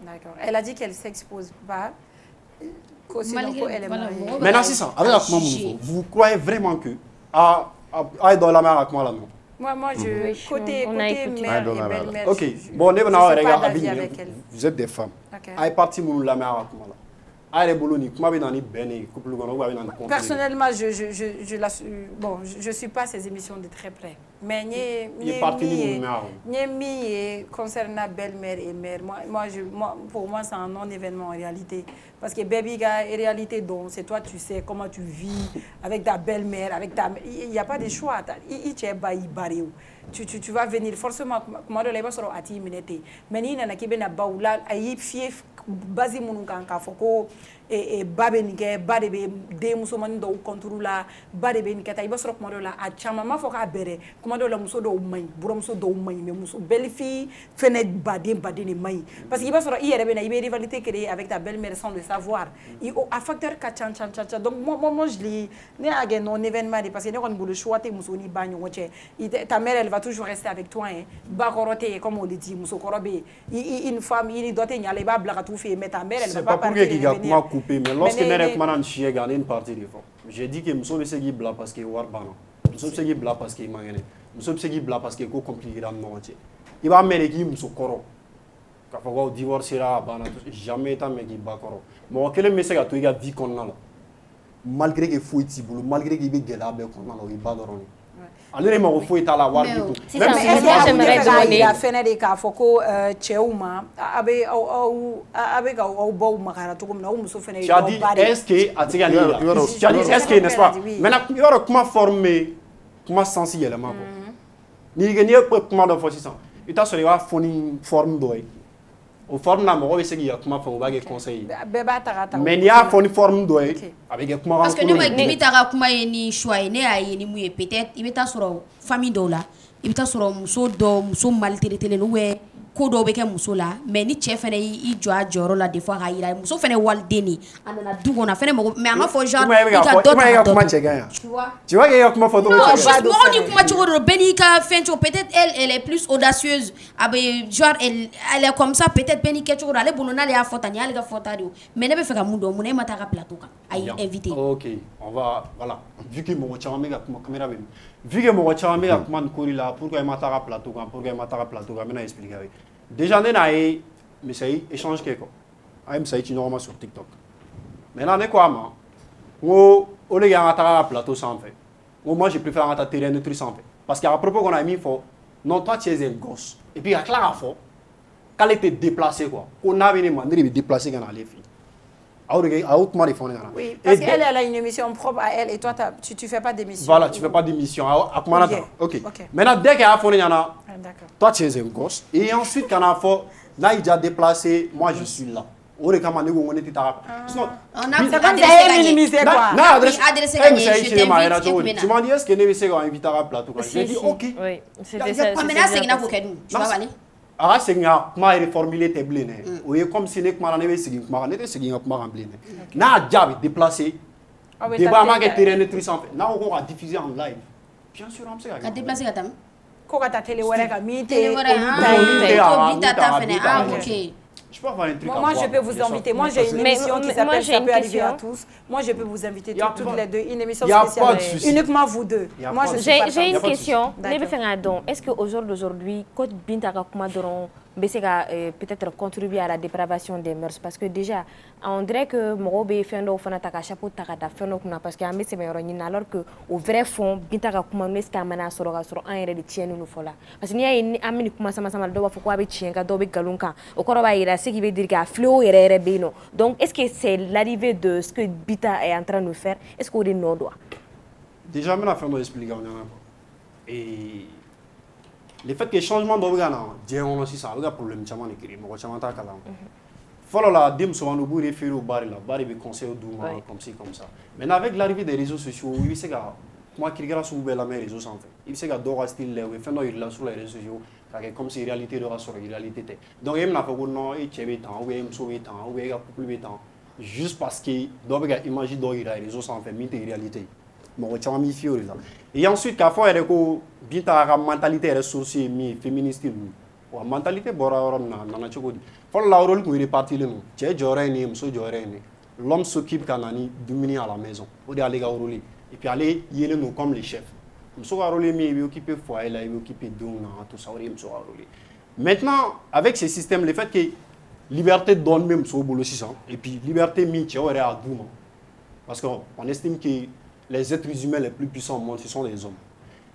d'accord elle a dit qu'elle s'expose pas elle est mariée maintenant c'est ça avec la comment vous croyez vraiment que est dans la mer avec moi là non moi je côté mère et belle-mère ok bon ne bɛna regarder vous êtes des femmes est parti mon la mer avec moi là personnellement, je suis pas ces émissions de très près. Mais concernant belle-mère et mère, pour moi, c'est un non-événement en réalité. Parce que baby en réalité, c'est toi, tu sais comment tu vis avec ta belle-mère, avec ta. Il n'y a pas de choix. Tu vas venir forcément. Comment on va sur ati minute. Mais il y a qui na baoula ayi fief basi munukan kafoko et babe nike bade be de musomani do contrôle la bade be nikata iba soro kuma do la a chama ma foka bere kuma do la muso do may buromuso do may mais muso belle fille fene bade ni may parce que iba soro i yere be na ibe rivalité créée avec ta belle-mère sans le savoir il a facteur ka chan donc moi je lis ne a non événement parce que ne on bolo choix te muso ni bagno woche ta mère elle va toujours rester avec toi hein bakorote comme on le dit muso korobe une femme il doit te nyale ba blaka tout fait mais ta mère elle va pas partir coupé, mais lorsque je gagné une partie du fond, j'ai dit que je suis blanc parce que je suis blanc parce que je suis blanc parce que c'est compliqué. Il va m'aider qui me socorro. Quand on divorcera, jamais été mais qui bakoro. Mais quel message à toi il a vie qu'on a là. Malgré que faut être boulot, malgré qu'il y ait des labels qu'on a là, il va dormir. Alors il m'a faut être à la voir du tout. Même si j'aimerais donner à faire des cas faut que Cheuma avec au beau makara tout comme là où nous faisons. Tu as dit est-ce que atiga tu as dit est-ce que n'est-ce pas? Maintenant il y aura comment former comment sensibiliser ni gagner comment de fois 600. Il t'a sur va forme doy. Au forme na mo se gi comment faut ba conseil. Mais il y a une forme doy avec comment parce que nous limite à comment ni choix ni ayi ni mu peut-être il beta sur famille do la il beta sur muso maltraité le ouais ko do be ke muso la mais ni chef fene i joro la des fois raïla muso fene waldeni anana dugo na fene mais anga fo genre il ka d'autres tu vois que comment faut non je ni kuma choro beni ka fencho peut-être elle est plus audacieuse abe genre elle est comme ça peut-être beni ke choro ale bono na le afota ni ale ka fota dio mais ne be feka mundo mo ne mata ka plateau ka ay invité OK on va voilà vu que mo chama mega caméra ben vu que mo chama mega comment kori là pourquoi mata ka plateau ka pourquoi mata ka plateau ka maintenant expliquer déjà, on a échangé quelque chose. On a énormément sur TikTok. Maintenant, on a un plateau sans fait. Moi, je préfère un terrain de sans fait. Parce qu'à propos qu'on a mis, non, toi, tu es un gosse. Et puis, il y a clair à fond, quand elle était déplacée, on a venu me déplacer dans les filles. Oui, parce qu'elle a une émission propre à elle et toi, tu ne fais pas d'émission. Voilà, tu ne fais pas d'émission. Ok. Maintenant, dès qu'elle a fait, toi, tu es un gosse. Et ensuite, quand elle a fait, là, il a déplacé, moi, je suis là. On est comme on était là. On a minimisé quoi. Tu m'as dit, est-ce que tu as invité à la plateau? J'ai dit, ok. Oui, c'était ça. Tu vas aller. Ah, c'est nga kuma reformuler tes blés. Oui, comme si ne kuma na be sigi kuma ne te sigi nga kuma blé. Na jabi déplacer. Débat ma que terrain netri en fait. Na on va diffuser en live. Bien sûr, on sait ka déplacer ka tam. Ko ka ta télé wala ka mi télé wala ta fene. Ah OK. Je peux avoir un truc. Moi, je peux vous inviter. Moi, j'ai une émission qui s'appelle Ça peut arriver à tous. Moi, je peux vous inviter toutes les deux. Une émission spéciale. Uniquement vous deux. Moi, j'ai une question. Est-ce qu'au jour d'aujourd'hui, quand Bintaka Kumadoron peut-être contribuer à la dépravation des mœurs? Parce que déjà, on dirait que Morobe fait un fanataka chapeau takata phénomène parce qu'il y a un médecin alors que au vrai fond, Bintaka Kumadoron est camana sur un air de tien nous fola. Parce qu'il y a une amie qui commence à s'amasser doit faut quoi avec tien, doit avec galunka. Au corps il a ce qui veut dire qu'il y a flot et rebino. Donc, est-ce que c'est l'arrivée de ce que Bita est en train de faire? Est-ce qu'on est non droit? Déjà, je vais faire une explication. Et le fait que le changement d'organe, c'est un problème qui est un follow la dim so on oublie référer au bar là bar il conseille doux comme ci comme ça maintenant avec l'arrivée des réseaux sociaux il sait que moi qui regarde sur la mes réseaux en fait il sait que d'or style là il fait non il là sur les réseaux sociaux comme si réalité de sur réalité donc il m'a fait non et tu es temps ou il me sauve temps ou il a couple temps juste parce que dɔw bɛ ka image dɔw yira réseau sanfɛ min tɛ réalité ye mɔgɔ caman b'i fiye o de la et ensuite k'a fɔ yɛrɛ ko Binta ka mentalité yɛrɛ source ye min ye féministe ninnu wa mentalité bɔra yɔrɔ min na a nana cogo di fɔlɔ la rôle kun répartilen don cɛ jɔyɔrɔ ye nin ye muso jɔyɔrɔ ye nin ye l'homme s'occupe ka na ni dumuni à la maison o de y'ale ka rôle ye et puis ale yelen don comme le chef muso ka rôle ye min ye i bɛ occuper foyer la i bɛ occuper denw na tout ça o de ye muso ka rôle ye maintenant avec ce système le fait que liberté donne même musow bolo sisan et puis liberté min cɛw yɛrɛ y'a d'u ma parce qu'on estime que les êtres humains les plus puissants au monde ce sont les hommes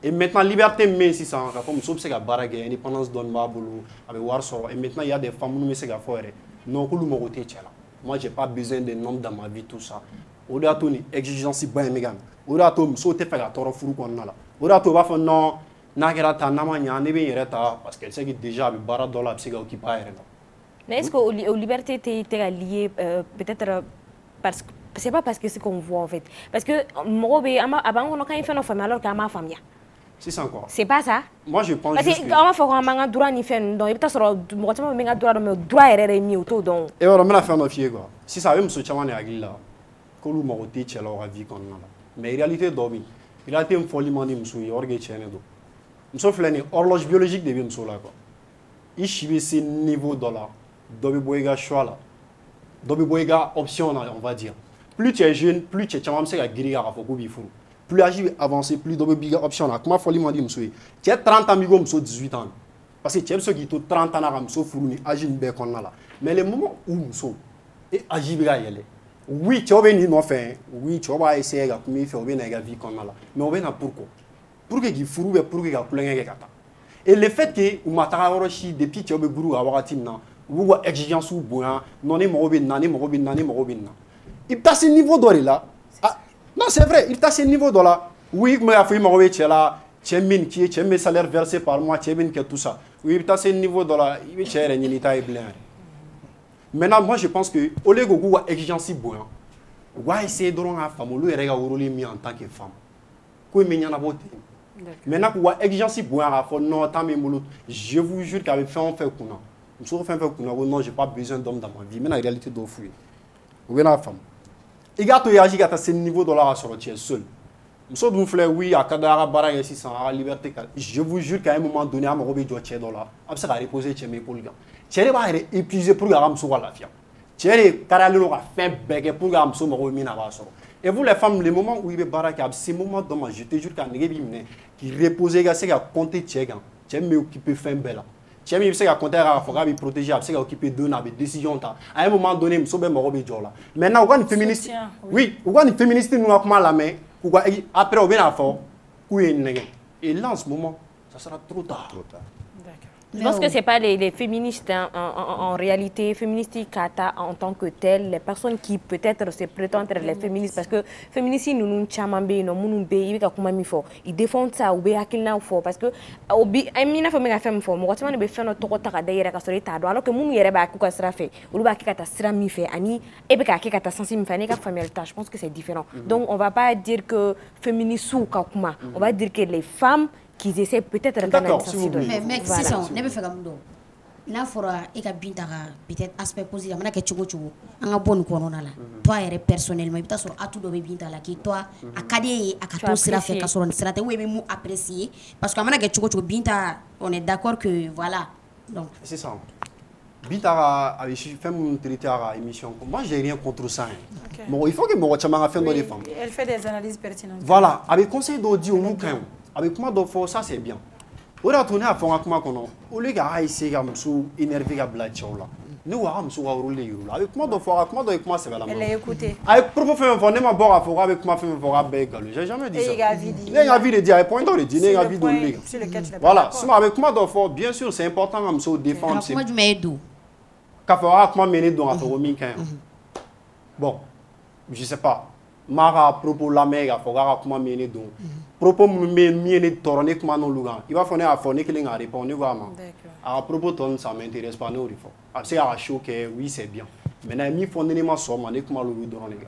et maintenant liberté min sisan k'a fɔ muso bɛ se ka baara kɛ indépendance dɔɔni b'a bolo a bɛ wari sɔrɔ et maintenant il y a des femmes minnu bɛ se ka fɔ yɛrɛ non k'olu mago tɛ cɛ la moi j'ai pas besoin d'un homme dans ma vie tout ça o de y'a to ni exigence ba in bɛ ka na o de y'a to musow tɛ fɛ ka tɔɔrɔ furu kɔnɔna la o de y'a to u b'a fɔ non n'a kɛra tan n'a ma ɲa ne bɛ n yɛrɛ ta parce qu'elle sait que déjà a bɛ baara dɔ la a bɛ se ka occuper a yɛrɛ la. Mais est-ce que la liberté t'es liée peut-être parce que c'est pas parce que c'est qu'on voit en fait parce que moi avant on quand il fait nos familles alors qu'à ma famille. C'est ça quoi. C'est pas ça. Moi je pense parce que quand on fait qu'on a droit ni fait donc il peut être moi tu m'as droit mais droit est mis autour donc. Et on me la fait en fier quoi. Si ça veut me soutenir on est agile là. Que lu mago tɛ cɛ la o ka vie kɔnɔna la mais réalité dɔ bɛ yen réalité min fɔli man di muso ye or que tiɲɛ de don muso filɛ nin horloge biologique de bɛ muso la quoi i si bɛ se niveau dɔ la dɔ bɛ bɔ i ka choix la dɔ bɛ bɔ i ka option la on va dire plus tu es jeune plus cɛ caman bɛ se ka girin k'a fɔ k'u b'i furu plus âge bɛ avancer plus dɔ bɛ b'i ka option la kuma fɔli man di muso ye cɛ 30 ans b'i ko muso 18 ans parce que cɛ bɛ se k'i to 30 ans na ka muso furu ni âge nin bɛɛ kɔnɔna la mais le moment où muso e âge bɛ ka yɛlɛ. Oui, tu as bien fait. Oui, tu as essayé de faire une vie comme ça. Mais on a pourquoi? Pour que tu fous et pour que tu aies et le fait que tu m'as dit depuis que tu as eu un timna, ou exigence ou bois, non est morobin, non est morobin, non est morobin. Il t'a ce niveau d'or là. Non, c'est vrai, il t'a ce niveau d'or là. Oui, mais il faut morobin là. Tu as mis qui est mes salaires versés par mois, tu as mis que tout ça. Oui, il t'a ce niveau d'or là. Il est cher et il est blanc. Maintenant, moi je pense que au lieu de exigence bon, on va essayer de rendre la femme au lieu de regarder en tant que femme. Quoi mais n'y en a pas. Maintenant, pour exigence bon, non, je vous jure qu'avec fait on fait qu'on a. Je me fait qu'on a non, j'ai pas besoin d'homme dans ma vie. Mais en réalité, d'où fouiller. Où est la femme? Il y a tout réagi à ce niveau de la sortie seul. Je me suis oui, à Kadara Bara ici sans la liberté. Je vous jure qu'à un moment donné, à mon robé doit tirer dans là. Après ça, reposer chez mes polygons. Chéri va être épuisé pour gagner sur la fière. Chéri, carrément, on a fait bec pour gagner sur mon mina basso. Et vous les femmes, les moments où il est baraka, ces moments dommage, je te jure qu'un négébimné qui reposait, c'est qu'à compter tchèque, tchèque me occuper fin belle. Tchèque me c'est qu'à compter à faut qu'il protéger, c'est qu'à occuper deux naves décision ta. À un moment donné, me sauver mon robé jola. Maintenant, on est féministe. Oui, on est féministe nous a comment la main, après on vient à fort, couille négé. Et là en ce moment, ça sera trop tard. Je pense que ce n'est pas les féministes en réalité, féministes kata en tant que telles, les personnes qui peut-être se prétendent être les féministes parce que féministes nous nous chamambe no nous be ils défendent ça ou be hakilna fort parce que obi amina fa mega femme fort mo ne be fait no toko taka d'ailleurs ka sori ta do alors que munu yere ba ku ka sra fait ou ba kata sra mi fait ani e be ka kata sensi mi fani ka famille ta je pense que c'est différent. Donc on va pas dire que féministes ou ka kuma, on va dire que les femmes qu'ils essaient peut-être de mais mec c'est ça ne be fait comme do n'a fora e ka Binta ka peut-être aspect positif mana ke chogo chogo anga bonne corona la toi et personnellement il ta sur atu do be Binta la ki toi akade akato sira fait ka sur sira te we be mu apprécier parce que mana ke chogo chogo Binta on est d'accord que voilà donc c'est ça Binta a fait mon territoire émission moi j'ai rien contre ça bon il faut que moi chama fait dans les femmes elle fait des analyses pertinentes voilà avec conseil d'audio nous quand avec moi d'offre ça c'est bien. On a tourné à fond avec moi qu'on a. Au lieu de essayer de me énerver à blacher là. Nous avons me rouler là. Avec moi d'offre avec moi c'est la. Elle a écouté. Avec propre fait un fond ma bord à fond avec moi fait un fond à bégal. J'ai jamais dit ça. Il y a vie de dire avec point dans les dîners à vie de lui. Voilà. Sinon avec moi d'offre bien sûr c'est important à me défendre. Moi je mets d'où. Qu'a fait avec moi mener dans affaire au minkin. Bon, je sais pas. Mara à propos la mère à faut avec moi mener donc. Propos me tourner comme non lugan. Il va falloir à fournir que les gars répondent vraiment. À propos ton ça m'intéresse pas nous il faut. C'est à choquer oui c'est bien. Maintenant mi fondé ma somme on est comme le dans les gars.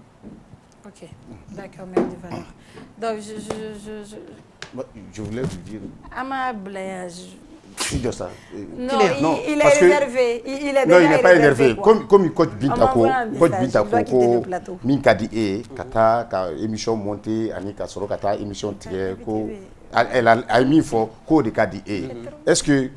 OK. D'accord mais de valeur. Donc je voulais vous dire Ama Blaya de ça. Non, il est énervé. Non, il n'est pas énervé. Comme il coach Bintako, min ka di e, kata ka émission montée, ani ka soro kata émission tigé, ko elle a mis fort ko de ka di e. Est-ce que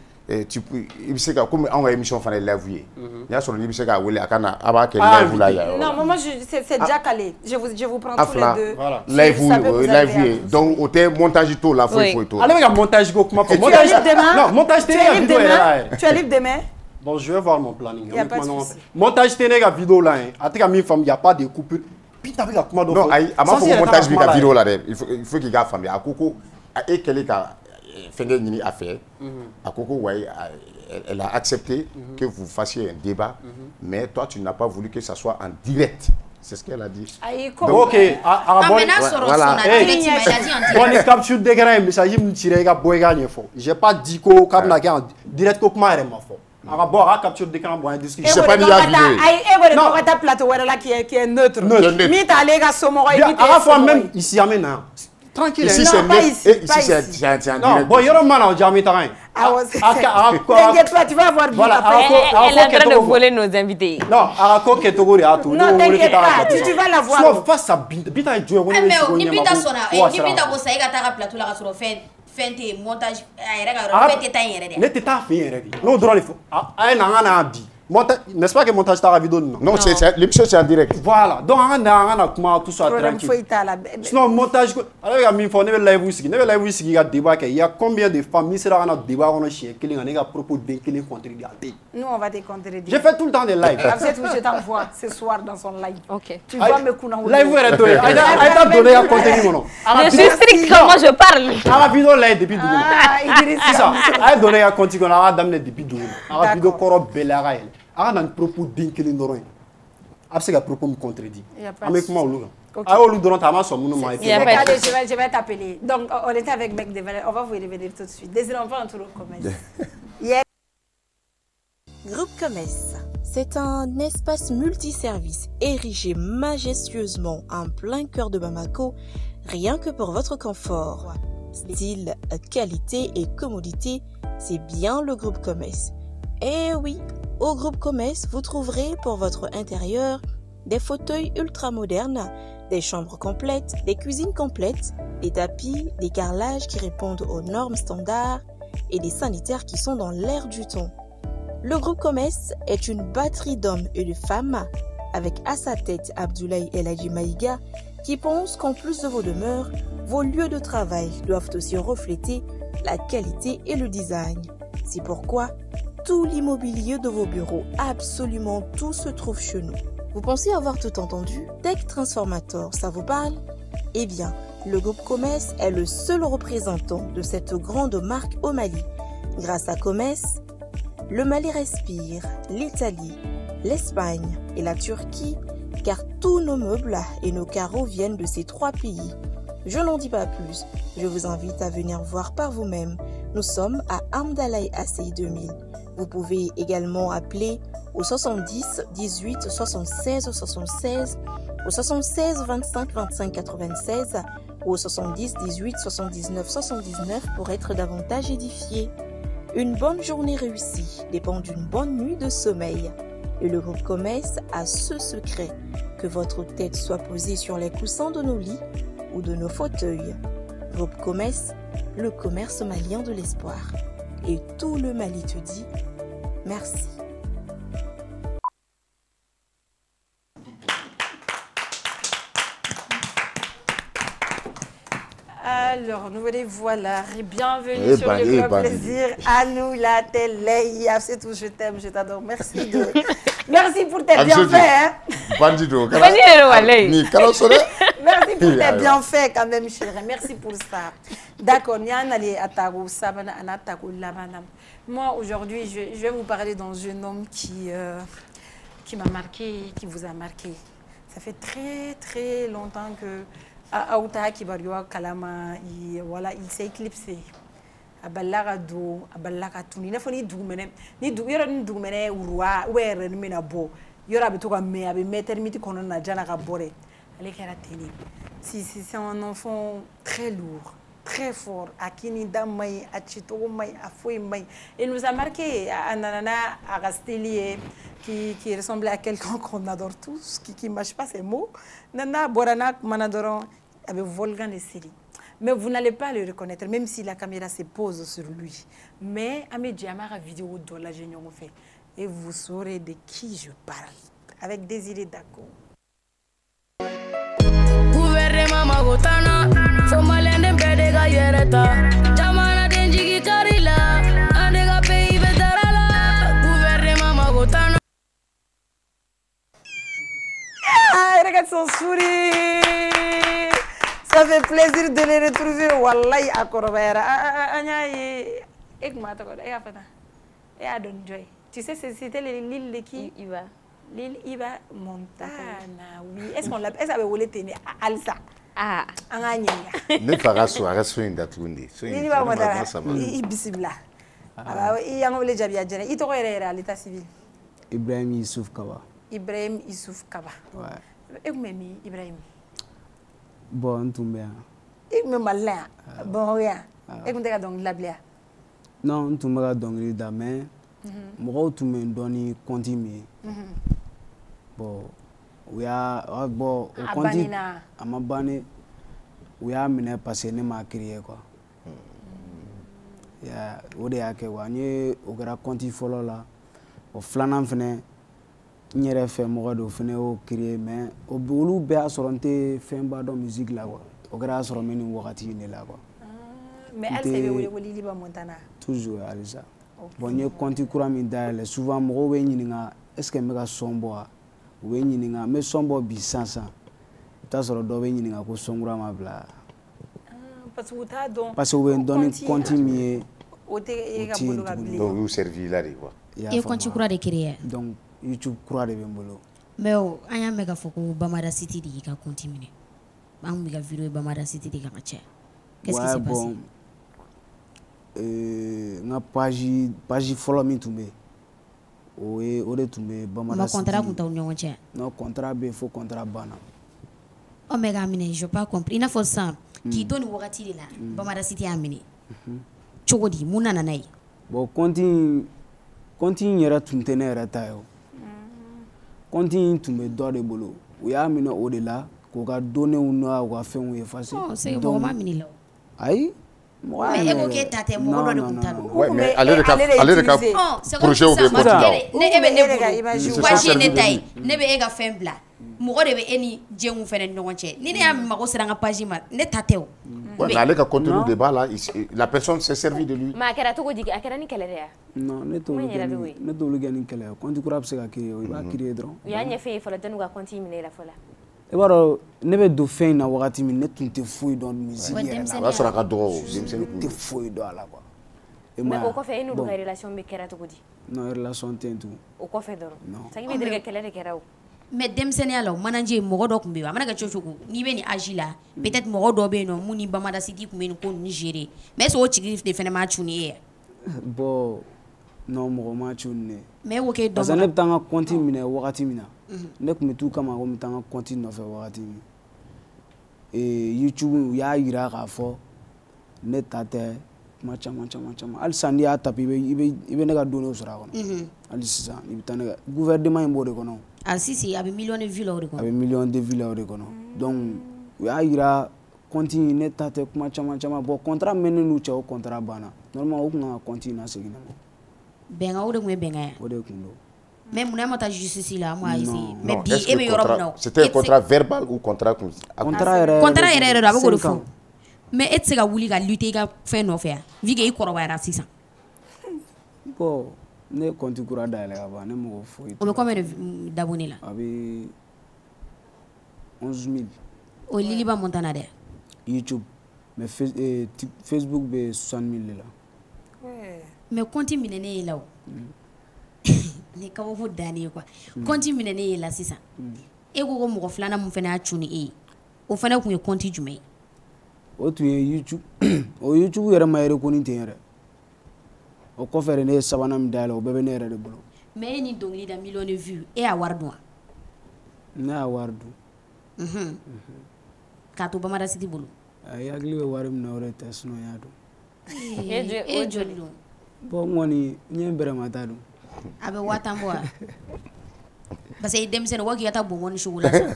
tu peux, il sait que comme on a émission fana live il y a sur il sait que wele akana aba ke live là. Non, moi c'est déjà calé. Je vous prends tous les deux. Voilà. Live donc au montage tout la faut tout. Allez regarde montage go comment montage demain. Non, montage télé vidéo là. Tu es libre demain? Bon, je vais voir mon planning. Montage télé la vidéo là. Atika mi femme, il y a pas de coupure. Pita avec la commande. Non, à ma montage la vidéo là, il faut qu'il garde femme. À Coco et quel est Fengeni a fait, à Coco, elle a accepté que vous fassiez un débat, mais toi, tu n'as pas voulu que ça soit en direct. C'est ce qu'elle a dit. Donc, ok. Voilà. Bon, les captures d'écran, mais ça y est, j'ai pas dit que en direct, comment elle m'a fait. À capture d'écran, bon, discussion. Je sais pas ni la vidéo. Non, on a plateau qui est neutre. À la fois même ici, maintenant. Tranquille. Ici, c'est un direct. Non, bon, il y a un mal en jamais terrain. T'inquiète pas, tu vas avoir du après. Elle est en train de voler nos invités. Non, à quoi que tu as tout. Non, t'inquiète pas, tu vas la voir. Sinon, face à Bita et Dieu, mais ni Bita sona, ni Bita bossa, il y a un plateau là sur fait montage. Ne t'es pas fait. Non, drôle il faut. N'est-ce pas que montage ta vidéo non? Non, l'émission c'est en direct. Voilà. Donc on a comment tout ça tranquille. Sinon montage alors il y a mis faut ne live whisky, ne live whisky il y a débat il y a combien de familles sera on a débat on a chien qui les a propos de qui les contredire. Nous on va te contredire. Je fais tout le temps des lives. Je t'envoie ce soir dans son live. OK. Tu vas me couler. Live est donné. Elle t'a donné à contenu non. Je suis strict comment je parle. À la vidéo là depuis Douala. Ah, il dit ça. Elle donné à contenu on a d'amener depuis Douala. À la vidéo Koro Belaraël. Ah, on a un propos d'inquiétude n'aurait. Après, que propos me contredit. Avec moi, ah, on lui donne ta main sur mon nom. Je vais t'appeler. Donc, on était avec Mec de Valère. On va vous revenir tout de suite. Désolé, on va entrer au commerce. Groupe Commerce, c'est un espace multiservice érigé majestueusement en plein cœur de Bamako, rien que pour votre confort. Style, qualité et commodité, c'est bien le Groupe Commerce. Et oui, au Groupe Commerce, vous trouverez pour votre intérieur des fauteuils ultra modernes, des chambres complètes, des cuisines complètes, des tapis, des carrelages qui répondent aux normes standards et des sanitaires qui sont dans l'air du temps. Le Groupe Commerce est une batterie d'hommes et de femmes avec à sa tête Abdoulaye El Hadji Maïga qui pense qu'en plus de vos demeures, vos lieux de travail doivent aussi refléter la qualité et le design. C'est pourquoi tout l'immobilier de vos bureaux, absolument tout se trouve chez nous. Vous pensez avoir tout entendu? Tech Transformator, ça vous parle? Eh bien, le Groupe Commerce est le seul représentant de cette grande marque au Mali. Grâce à Commerce, le Mali respire, l'Italie, l'Espagne et la Turquie, car tous nos meubles et nos carreaux viennent de ces 3 pays. Je n'en dis pas plus, je vous invite à venir voir par vous-même. Nous sommes à Amdalaï Assey 2000. Vous pouvez également appeler au 70 18 76 76, au 76 25 25 96 ou au 70 18 79 79 pour être davantage édifié. Une bonne journée réussie dépend d'une bonne nuit de sommeil. Et le Groupe Commerce a ce secret, que votre tête soit posée sur les coussins de nos lits ou de nos fauteuils. Groupe Commerce, le commerce malien de l'espoir. Et tout le Mali te dit merci. Alors, nous voilà, bienvenue sur le Club Plaisir. À nous la télé, c'est tout, je t'aime, je t'adore. Merci merci pour tes bienfaits. Merci pour tes bienfaits quand même, chérie. Merci pour ça. D'accord, moi aujourd'hui, je vais vous parler d'un jeune homme qui m'a marqué, qui vous a marqué. Ça fait très très longtemps que Aouta Kibarioa Kalama, voilà, il s'est éclipsé. Aballaga do, aballaga tuni. Ne foni doumene, ni yora ni doumene urwa, were ni menabo. Yora betoka me, abe maternité kono na jana ka bore. Elle est terrible. C'est un enfant très lourd, très fort. Akinida May, Achito May, Afoui May. Il nous a marqué Anana Arasteli qui ressemblait à quelqu'un qu'on adore tous, qui ne mâche pas ses mots. Nana Boranak Manadoron avec Volgan et Siri. Mais vous n'allez pas le reconnaître, même si la caméra se pose sur lui. Mais Ahmed Diamara vidéo de la génion fait. Et vous saurez de qui je parle. Avec Désiré Dako. Gouvernement Magotana, Somalende Bedega Yereta, Jamana Denjigi Karila, Andega Pays Vetarala, Gouvernement Magotana. Ah, regarde son sourire. Ça fait plaisir de les retrouver. Wallahi à Korobera. Tu sais, c'était l'île de qui? Iba. L'île Iba Montana. Oui. Est-ce qu'on l'appelle? Est-ce qu'elle voulait tenir Alsa? Ah. Ne fera soirée sur une date. L'île Iba Montana. Ibisibla. Il y a un peu de jabia. Il te regarde à l'état civil. Ibrahim Youssouf Kaba. Ibrahim Youssouf Kaba. Ouais. Et vous m'aimez, Ibrahim? Bon, tout bien. Il me malin. Bon, rien. Et vous avez donc la blague? Non, tout me donc les dames. Moi, tout me donne continue. Bon, oui, bon, au continue. À ma banne, oui, à mener passer ne m'a créé quoi. Ya, au dé à que wani, au grand continue follow là, au flanant fenêtre. N'y fait moi de finir au créer mais au boulot bien sorti fait un de musique là quoi au grâce au menu wakati ne là quoi mais elle s'est vu au Liliba Montana toujours Alisa bon y compte courant mindale souvent moi we nyinga est-ce que me ga sombo we nyinga me sombo bi sansa ta soro do we nyinga ko songura ma bla parce que ta don parce que we donner continuer au te e ga bolo ga bli donc vous servi là quoi et quand tu crois de créer donc YouTube croit de bembolo mais oh anya mega foko Bamada City di ka continuer ba mu ga vidéo Bamada City di ka che qu'est-ce qui s'est passé na page follow me to me o de to me Bamada City contrat kunta union che non contrat be faux contrat bana oh mega amine je pas compris na fo ça qui donne wakati de la Bamada City amine chogodi munana nai bon continue yera tuntene yera tayo continue to me do de bolo o ya mina o de la ko ga donner un no wa fait on effacer oh c'est bon ma mini là ai moi mais évoquer tate mo do de kuntano ouais mais allez de cap projet au be continuer ne ebe ne bolo waji ne tay ne be ega fembla mo de be eni jengu fene no nche ni ne am mako siranga page ma ne tateo ouais mais allez ka contenu débat là la personne s'est servi de lui ma kera to ko digi akera ni kelere ya non ne to lu gani kele konti kurab se ka kire o ba kire dron ya nya fe fola tanu ga konti mi ne la fola e baro ne be do fe na wakati mi ne tunte fouille dans musique la sera ka do te fouille do ala quoi mais o ko fe inu do relation be kera to ko di non relation tentu o ko fe doro sa ki be dire kelere kera o mais demsenia la mananje mogo do kumbe amana ga chochoku ni be ni agila peut-être mogo do be no muni Bamada City kumbe ni ko ni gérer mais so chigri de fene ma chuni bon non mogo ma chuni mais wo ke do parce que ne tanga compte mine wakati mina ne kuma tu kama ko tanga compte no fe wakati mi YouTube ya yira ka fo ne tate chama al sandi ya tapi ibe ne ga donner usura kono al sisa ibe tane gouvernement imbo de kono ah si avec millions de vues là de kono avec millions de vues là de kono donc ya yira continue ne tate kuma chama bon contrat menu nu che o contrat bana normalement o kuma continue na segina benga o de mu benga ya o de kundo même mon amata justice là moi ici mais bi e be yoro no c'était un contrat verbal ou contrat contrat da ko fo mais et sega wuli ga lutter ga fin no faire vige i koroba era 600 bon ne compte kura da la ba ne mo fo on me combien d'abonnés là abi 11000 au Liliba Montana de YouTube mais Facebook be 60000 là ouais mais compte minene là ne ka wo dani quoi compte minene là 600 e go mo flana mo fena achuni o fana ku compte jumai o tu YouTube o YouTube yɛrɛ ma yɛrɛ ko ni ten yɛrɛ o kɔfɛ ne ye sabanan min dayɛlɛ o bɛɛ bɛ ne yɛrɛ de bolo mais ni dongili da million de vues e a wari dun ne a wari dun ka to Bamada City bolo ay hakili bɛ wari min na o de tɛ sinon y'a dɔn. E joli don? Bon n kɔni n ye bɛrɛmata dun. A bɛ 1000 bɔ wa? Parce que i denmisɛnnin wa k'i ka taa bonbon ni chocolat san.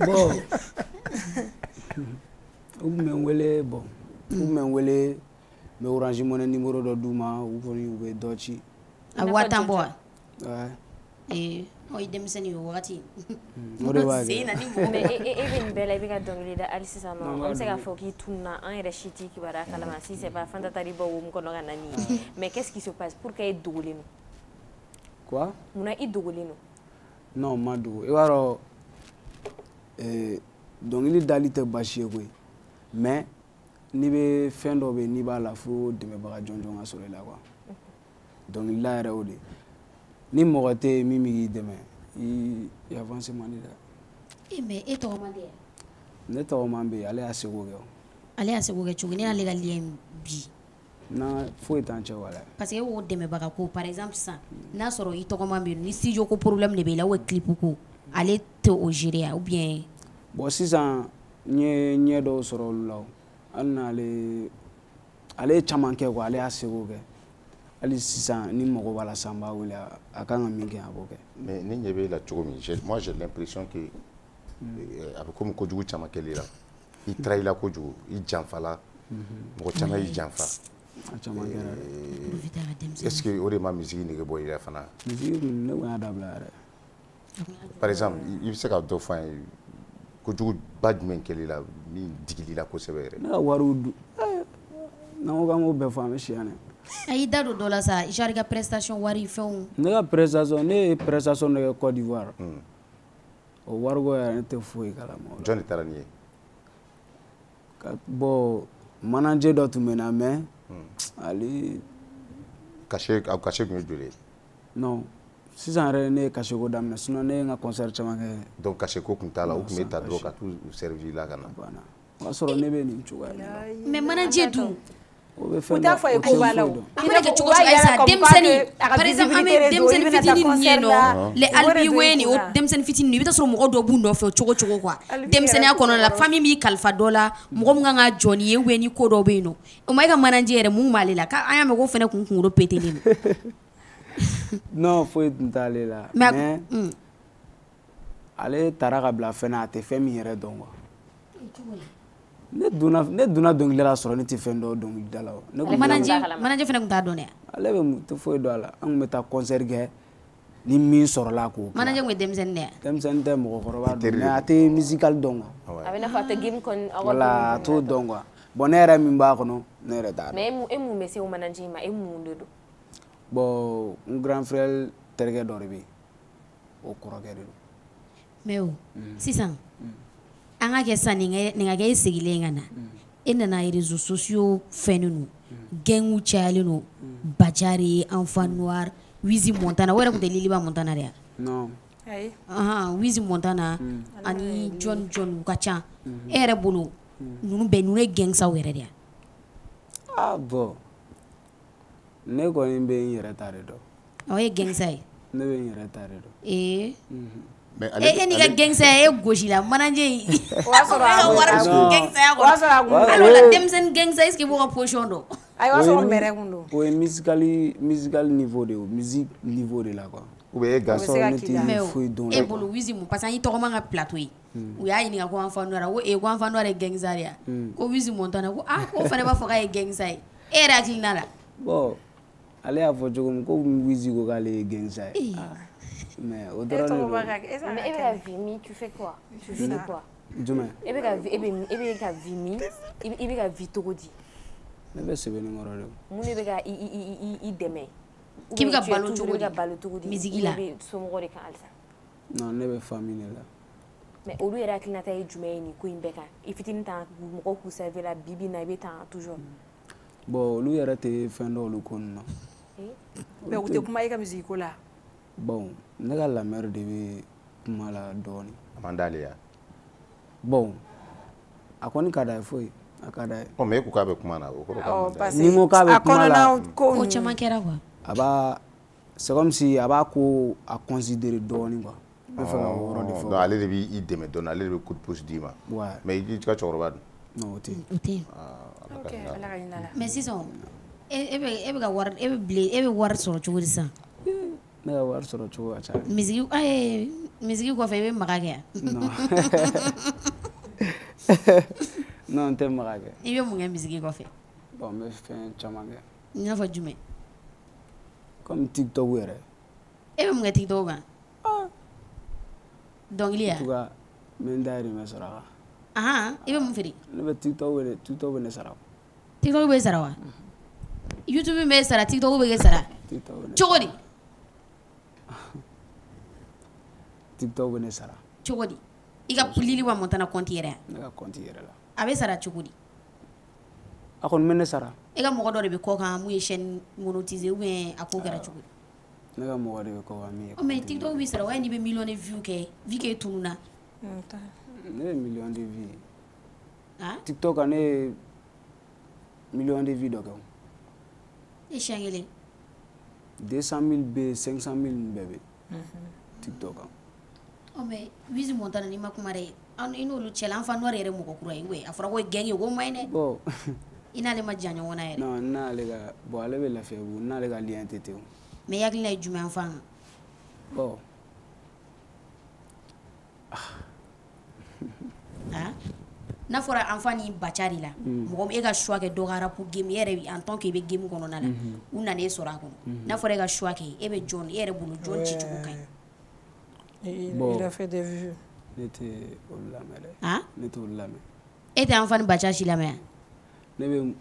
Bon u tun bɛ n wele bon u tun bɛ n wele n bɛ Orange Money numéro dɔ d'u ma u kɔni u bɛ dɔ ci. A bɛ 1000 bɔ wa? Ouais. O ye denmisɛnnin ye o wagati. O de b'a kɛ. Mais e bɛ nin bɛɛ la i bɛ ka dɔnkili da hali sisan nɔ an bɛ se k'a fɔ k'i tununa an yɛrɛ si t'i kibaruya kalama si c'est pas Fanta tari bɔ wo mun kɔnɔ ka na ni ye mais qu'est-ce qui se passe pour que e dogolen don? Quoi? Munna i dogolen don? Non ma dogo i b'a dɔn dɔnkili dali tɛ baasi ye koyi mais n'i bɛ fɛn dɔ bɛ yen n'i b'a la fo dɛmɛbaga jɔnjɔn ka sɔrɔ i la quoi dɔnkilila yɛrɛ o de ni mɔgɔ tɛ yen min bɛ k'i dɛmɛ i avance man di dɛ. Mais e tɔgɔ man di yan? Ne tɔgɔ man bɛ yen ale y'a seko kɛ o. Ale y'a seko kɛ cogo ni y'ale ka lien bi? Na foyi t'an cɛ wala. Parce que e y'o dɛmɛbaga ko par exemple sisan n'a sɔrɔ i tɔgɔ man bɛ yen ni studio ko problème de b'i la ou clip ko ale tɛ o gérer ou bien. Bon sisan n ye ɲɛ dɔw sɔrɔ olu la hali n'ale ye caman kɛ quoi ale y'a seko kɛ hali sisan ni mɔgɔ b'a la sisan n b'a wele a kan ka min kɛ a b'o kɛ. Mais ne ɲɛ b'e la cogo min moi j'ai l'impression que a bɛ komi kojugu caman kɛl'i la i taara i la kojugu i janfala mɔgɔ caman y'i janfa. Est-ce que o de ma musique nege bɔ i la fana? Musique ne kɔni y'a dabila yɛrɛ. Par exemple i bɛ se ka dɔ fɔ an ye kojuguba jumɛn kɛl'i la min digil'i la kosɛbɛ yɛrɛ? Ne ka wariw dun n'an ko k'an k'o bɛɛ fɔ an bɛ siyan dɛ. A y'i da don dɔ la sa genre ka prestation wari fɛnw. Ne ka prestation ne ye prestation dɔ kɛ Côte d'Ivoire o wariko yɛrɛ ne tɛ foyi kalama. Jɔn de taara n'i ye? Bon manager dɔ tun bɛ n na mais ale. Cachet tun ye joli ye? Non sisan yɛrɛ ne ye cachet ko daminɛ sinon ne ye n ka concert caman kɛ. Donc cachet ko tun t'a la u tun bɛ ta dɔrɔn ka t'u servir la ka na. O y'a sɔrɔ ne bɛ nin cogoya in na. Mais manager dun? O bɛ fɛn dɔ o tɛ foyi dɔn. A bɛ kɛ cogo cogo sa denmisɛnnin par exemple an bɛ denmisɛnnin fitinin ninnu ye nɔ les albiwɛn o denmisɛnnin fitinin i bɛ taa sɔrɔ mɔgɔ dɔw b'u nɔfɛ o cogo cogo quoi denmisɛnninya kɔnɔna la famille b'i kalifa dɔ la mɔgɔ min kan ka jɔ ni ye ou bien ni ko dɔw bɛ yen nɔ o ma e ka manager yɛrɛ mun b'ale la k'an y'a mɛn ko fɛnɛ kun kunkolo pételen don. Non foyi tun t'ale la mais ale taara ka bila fɛn na a tɛ fɛn min yɛrɛ dɔn quoi. Ne donna dɔnkili la sɔrɔ ne tɛ fɛn dɔn dɔnkilida la. Manager fɛnɛ tun t'a dɔn dɛ. Ale bɛ tɛ foyi dɔn a la an tun bɛ taa concert kɛ ni min sɔrɔla k'o. Manager tun ye denmisɛnnin de ye. Denmisɛnnin tɛ mɔgɔkɔrɔba dɔn mais a tɛ musical dɔn quoi. A bɛ n'a fɔ a tɛ game kɔni. Voilà a t'o dɔn quoi bon ne yɛrɛ min b'a kɔnɔ ne yɛrɛ t'a dɔn. Mais e mun bɛ se o manager ma e mun de don? Bon n grand frère terikɛ dɔ de bɛ yen o kɔrɔkɛ de don. Mais o sisan an ka kɛ sisan nin ka kɛ e sigilen ka na e nana réseaux sociaux fɛn ninnu gɛnw cayalen don Bajare Enfant Noir Wizi Montana o yɛrɛ tun tɛ Liliba Montana de ya? Non. Wizi Montana ani John u ka ca e yɛrɛ bolo ninnu bɛɛ ye gɛngsaw yɛrɛ de ya? Ah bon ne kɔni bɛ n yɛrɛ ta de dɔn. O ye gɛngsa ye? Ne bɛ n yɛrɛ ta de dɔn. E n'i ka gɛngsaya e gosi la manager in o y'a sɔrɔ a wari gɛngsaya kɔnɔ alors la denmisɛnnin gɛngsa est ce que b'o ka position dɔn? Ayi o y'a sɔrɔ mɛrɛ kun don. O ye musical niveau de o musique niveau de la quoi. ou bien e garçon ne tɛ foyi dɔn. E bolo Wizi mun parce que an y'i tɔgɔma ka plateau ye u y'a ɲininka ko Enfant Noir ko Enfant Noir ye gɛngsa de ya ko Wizi Montana ko ko fana b'a fɔ k'a ye gɛngsa ye e yɛrɛ hakilina la? Bon ale y'a fɔ cogo min ko Wizi ko k'ale ye gɛngsa ye. Mais au dɔrɔn de don. Mais e bɛ ka vie min tu fais quoi? Tu vis de quoi? Jumɛn? E bɛ ka vie min i bɛ ka vie cogo di? Ne bɛ Sɛbɛnnikɔrɔ de. Mun de bɛ ka i dɛmɛ? K'i bɛ ka balo cogo di? Musique la? I bɛ somɔgɔ de kan halisa? Non ne bɛ famille de la. Mais olu yɛrɛ hakilinata ye jumɛn ye nin ko in bɛɛ kan? I fitinin tan mɔgɔw k'u servi la bi bi in na i bɛ tan toujours. Bon olu yɛrɛ tɛ fɛn dɔn olu ko ninnu na. Mais u tɛ kuma e ka musique ko la? Bon ne ka lamɛn de bɛ kuma la dɔɔnin. A man d'ale ya? Bon a kɔni ka d'a ye foyi a ka d'a ye. Mais e ko k'a bɛ kuma na o kɔrɔ k'a man d'a ye. Ni ko k'a bɛ kuma la ko caman kɛra quoi. a b'a c'est comme si a b'a ko a considérer dɔɔnin quoi. Ne fɛ ka o yɔrɔ de fɔ. Donc ale de b'i dɛmɛ dɔɔnin ale de bɛ coup de pouce d'i ma. Mais i ka cɛkɔrɔba dun? Non, o tɛ yen. O tɛ yen. Ok, ala ka ɲin'a la. Mais sisan e bɛ ka wari e bɛ wari sɔrɔ cogo di sisan? Ne ka wari sɔrɔ cogo ka ca. Misigi kɔfɛ i bɛ maga kɛ? Non. Non, n tɛ maga kɛ. I bɛ mun kɛ misigi kɔfɛ? Bon, n bɛ fɛn caman kɛ. I n'a fɔ jumɛn? Comme TikTok yɛrɛ. E bɛ mun kɛ TikTok kan? Dɔnkili ya? En tout cas, n bɛ n dahirimɛ sɔrɔ a kan. Ahan, i bɛ mun feere? Ne bɛ TikTok bɛ ne sara. TikTok bɛ sara wa? YouTube bɛ sara, TikTok bɛ kɛ sara? Cogo di? TikTok bɛ ne sara. Cogo di? I ka Lili wa Montana compte yɛrɛ? Ne ka compte yɛrɛ la. A bɛ sara cogo di? A kɔni bɛ ne sara. E ka mɔgɔ dɔ de bɛ kɔ kan mun ye chaîne monétisée ou bien a ko kɛra cogo di? Ne ka mɔgɔ de bɛ kɔ kan min ye. Oh mais TikTok bɛ sara wa n'i bɛ million de vues kɛ, vu que e tununa? Ne ye million de vues. Ah? TikTok kan ne ye million de vues dɔ kɛ. E siɲɛ kelen? 200 000 bɛ yen, 500 000 bɛɛ bɛ TikTok kan. Oh mais Wizi Montana ni ma kuma dɛ. I n'olu cɛla an fa Noir yɛrɛ mɔgɔ kura ye. A fɔra ko gang ye ko man ɲi dɛ. Bon. I n'ale ma jan ɲɔgɔn na yɛrɛ. Non, n'ale ka bon ale bɛ lafiya bu, n'ale ka lien tɛ ten. Mais yakilina ye jumɛn fan kan? Bon. Ah? N'a fɔra an fa ni baca de la. Mɔgɔ e ka choix kɛ dɔ ka rap game yɛrɛ en tant que e bɛ game kɔnɔna la. U nana e sɔrɔ a kɔnɔ. N'a fɔra e ka choix kɛ e bɛ John, e yɛrɛ bolo John ci cogo ka ɲi. Il a fait des vues. Ne tɛ olu lamɛn dɛ. Ah? Ne tɛ olu lamɛn. E tɛ an fa ni baca si lamɛn? Ne bɛ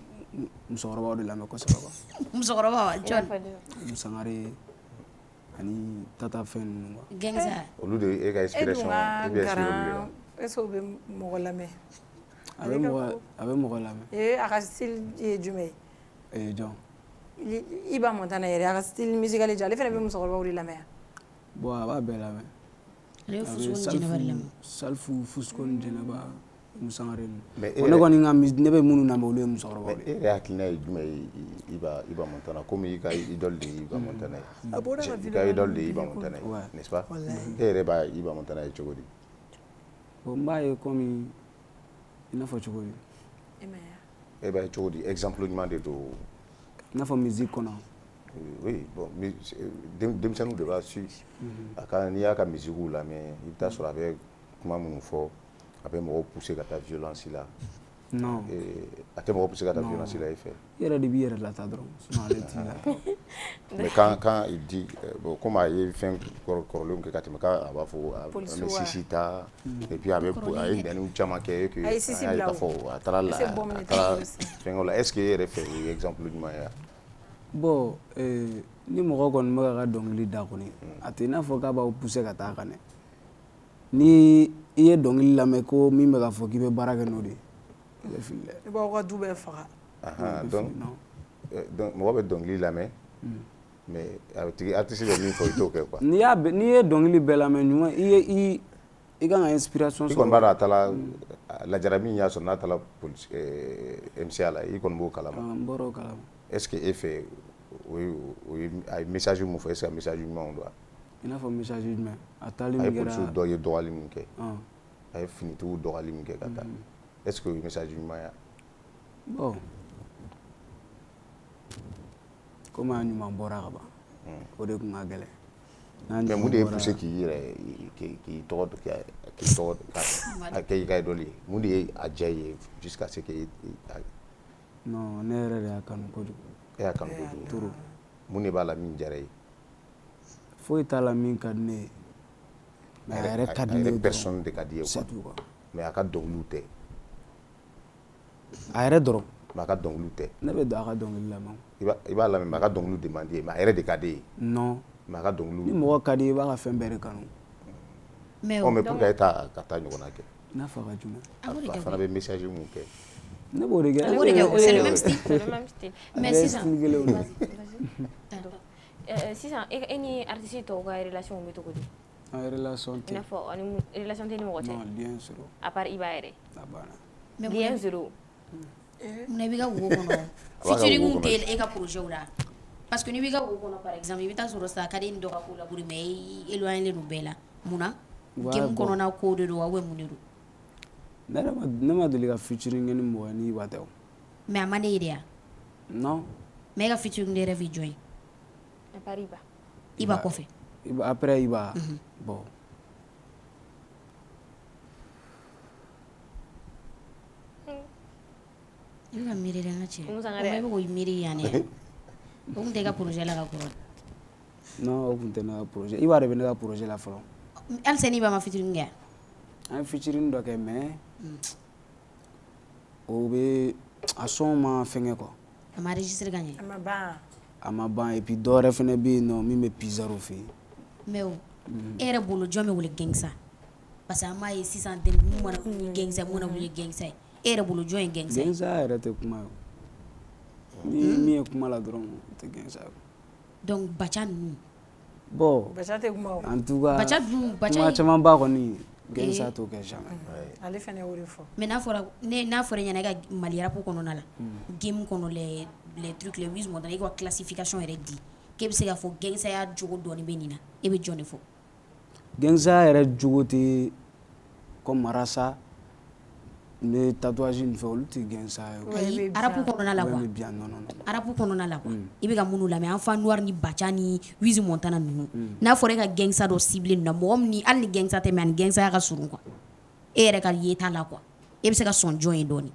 musokɔrɔbaw de lamɛn kosɛbɛ quoi. Musokɔrɔba wa? John. Musangare ani Tata fɛn ninnu quoi. Gang sa. Olu de e ka inspiration e bɛ olu de. Est-ce que o bɛ mɔgɔ lamɛn? A bɛ mɔgɔ lamɛn. A ka style ye jumɛn ye? Jɔn. Iba Montana yɛrɛ a ka style musical jɔ ale fana bɛ musokɔrɔbaw de lamɛn. Bon a b'a bɛɛ lamɛn. Ale bɛ Fusko ni Jɛnɛba de lamɛn. Salfu, Fusko ni Jɛnɛba, Musangare ninnu. Ne kɔni ka ne bɛ minnu lamɛn olu ye musokɔrɔbaw de. E yɛrɛ hakilina ye jumɛn ye Iba Montana komi i ka idole de ye Iba Montana ye. I ka idole de ye Iba Montana ye, n'est-ce pas? E yɛrɛ b'a Iba Montana ye cogo di? Bon n b'a ye komi i n'a fɔ cogo di? E b'a ye cogo di? Exemple ɲuman de don. I n'a fɔ musique kɔnɔ. Oui, bon, denmisɛnninw de b'a su. A ka n'i y'a ka musique lamɛn i bɛ taa sɔrɔ a bɛ kuma minnu fɔ a bɛ mɔgɔw pousser ka taa violence la. Non. A tɛ mɔgɔ pousser ka taa violence la i fɛ. I yɛrɛ de b'i yɛrɛ lataa dɔrɔn sinon ale t'i la. Mais quand il dit bon comme a ye fɛn kɔrɔlenw kɛ ka tɛmɛ k'a b'a fɔ an bɛ sisi ta et puis a ye ɲininkaliw caman kɛ et que a y'a ye k'a fɔ a taara fɛnkɛw la est-ce que e yɛrɛ fɛ o ye exemple ɲuman ye wa? Bon ni mɔgɔ kɔni bɛ ka dɔnkili da kɔni a tɛ i n'a fɔ k'a b'aw pousser ka taa kan dɛ. Ni i ye dɔnkili lamɛn ko min bɛ ka fɔ k'i bɛ baara kɛ n'o de ye i bɛ fili dɛ. I b'aw ka du bɛɛ faga. Donc mɔgɔ bɛ dɔnkili lamɛn mais artiste bɛ min fɔ i t'o kɛ quoi. N'i ye dɔnkili bɛɛ lamɛn ɲuman i kan ka inspiration sɔrɔ. I kɔni b'a dɔn a taala lajara min y'a sɔrɔ n'a taala MCA la i kɔni b'o kalama. N bɔra o kalama. Est-ce que e fɛ a ye message mun fɔ est-ce que a message ɲumanw don wa? I n'a fɔ message jumɛn? A taali min kɛra. A ye policiw dɔ ye dɔgɔyali min kɛ. A ye finitigiw dɔgɔyali min kɛ ka taa. Est-ce que o ye message ɲuman ye? Bon komi a ɲuman bɔra ka ban o de tun ka gɛlɛn. Mais mun de ye poussé k'i yɛrɛ k'i tɔgɔ kɛ i ka idole ye? Mun de ye a diya i ye jusqu'à ce que non ne yɛrɛ de y'a kanu kojugu. E y'a kanu kojugu. Mun de b'a la min diyara i ye? Foyi t'a la min ka di ne ye. Mais a yɛrɛ ka di ne ye dɔrɔn. Personne de ka di ye quoi. Mais a ka dɔnkiliw tɛ. A yɛrɛ dɔrɔn. Mais a ka dɔnkiliw tɛ. Ne bɛ don a ka dɔnkili lamɛn. I b'a lamɛn mais a ka dɔnkiliw de man di ye mais a yɛrɛ de ka di ye. Non. Mais a ka dɔnkiliw. Ni mɔgɔ ka di ye i b'a ka fɛn bɛɛ de kanu. Mais pourquoi e t'a ka taa ɲɔgɔnna kɛ? I n'a fɔ a ka jumɛn? A fana bɛ message mun kɛ. Ne b'o de kɛ. C'est le même style. Mais sisan e ni artiste tɔw ka relation bɛ cogo di? Relation tɛ. I n'a fɔ relation tɛ ni mɔgɔ cɛ? Non, lien zéro. À part Iba yɛrɛ? A banna. Lien zéro. Mun na i bɛ ka wo kɔnɔ? Featuring tɛ e ka projet la. Parce que n'i b'i ka wo kɔnɔ par exemple i bɛ taa sɔrɔ sa ka di ni dɔ ka ko laburu mais i éloigné don bɛɛ la. Mun na? Game kɔnɔna ko de don wa mun de don? ne ma deli ka featuring ni mɔgɔ ni Iba tɛ o. Mais a ma ne ye non. mais ka featuring de rêve join. À part Iba. Iba kɔfɛ. Iba après Iba. Bon. I bɛ ka miiri dɛ n ka cɛ. I bɛ k'o miiri yan dɛ. O tun tɛ ka projet la ka kɔrɔ. Non, o tun tɛ ne ka projet. Iba de bɛ ne ka projet la fɔlɔ. Halisa ni Iba ma featuring kɛ. An ye featuring dɔ kɛ mais o bɛ a son ma fɛngɛ quoi. A ma enregistré ka ɲɛ. A ma ban et puis dɔ wɛrɛ fɛnɛ bɛ yen nɔ min bɛ Pizarro fɛ yen. Mais o e yɛrɛ bolo jɔn bɛ wele gangsta parce que an b'a ye sisan denmisɛnninw mana wuli gangsta mun na wuli gangsta ye e yɛrɛ bolo jɔn ye gangsta ye. Gangsta yɛrɛ tɛ kuma ye ni min ye kuma la dɔrɔn o tɛ gangsta ye. Donc Bacha ninnu. Bon Bacha tɛ kuma o. en tout cas Bacha dun Bacha kuma caman ba kɔni gangsta t'o kɛ jamais. Ale fɛnɛ y'o de fɔ. Mais n'a fɔra ɲɛna e ka Mali rap kɔnɔna la game kɔnɔ les trucs les mise moderne e ka classification yɛrɛ di k'e bɛ se k'a fɔ gangsta ya jogo dɔɔni bɛ nin na e bɛ jɔn de fɔ. Gangsta yɛrɛ jogo tɛ comme Marasa ne tatouage nin fɛ olu tɛ gangsta ye. Arabu kɔnɔna la quoi. Arabu kɔnɔna la quoi. I bɛ ka minnu lamɛn Enfant Noir ni Bacha ni Wiz Montana ninnu n'a fɔra e ka gangsta dɔ ciblé nin na mɔgɔ min hali ni gangsta tɛ mais ani gangsta ya ka surun quoi e yɛrɛ ka ye t'a la quoi e bɛ se ka sɔn jɔn ye dɔɔni.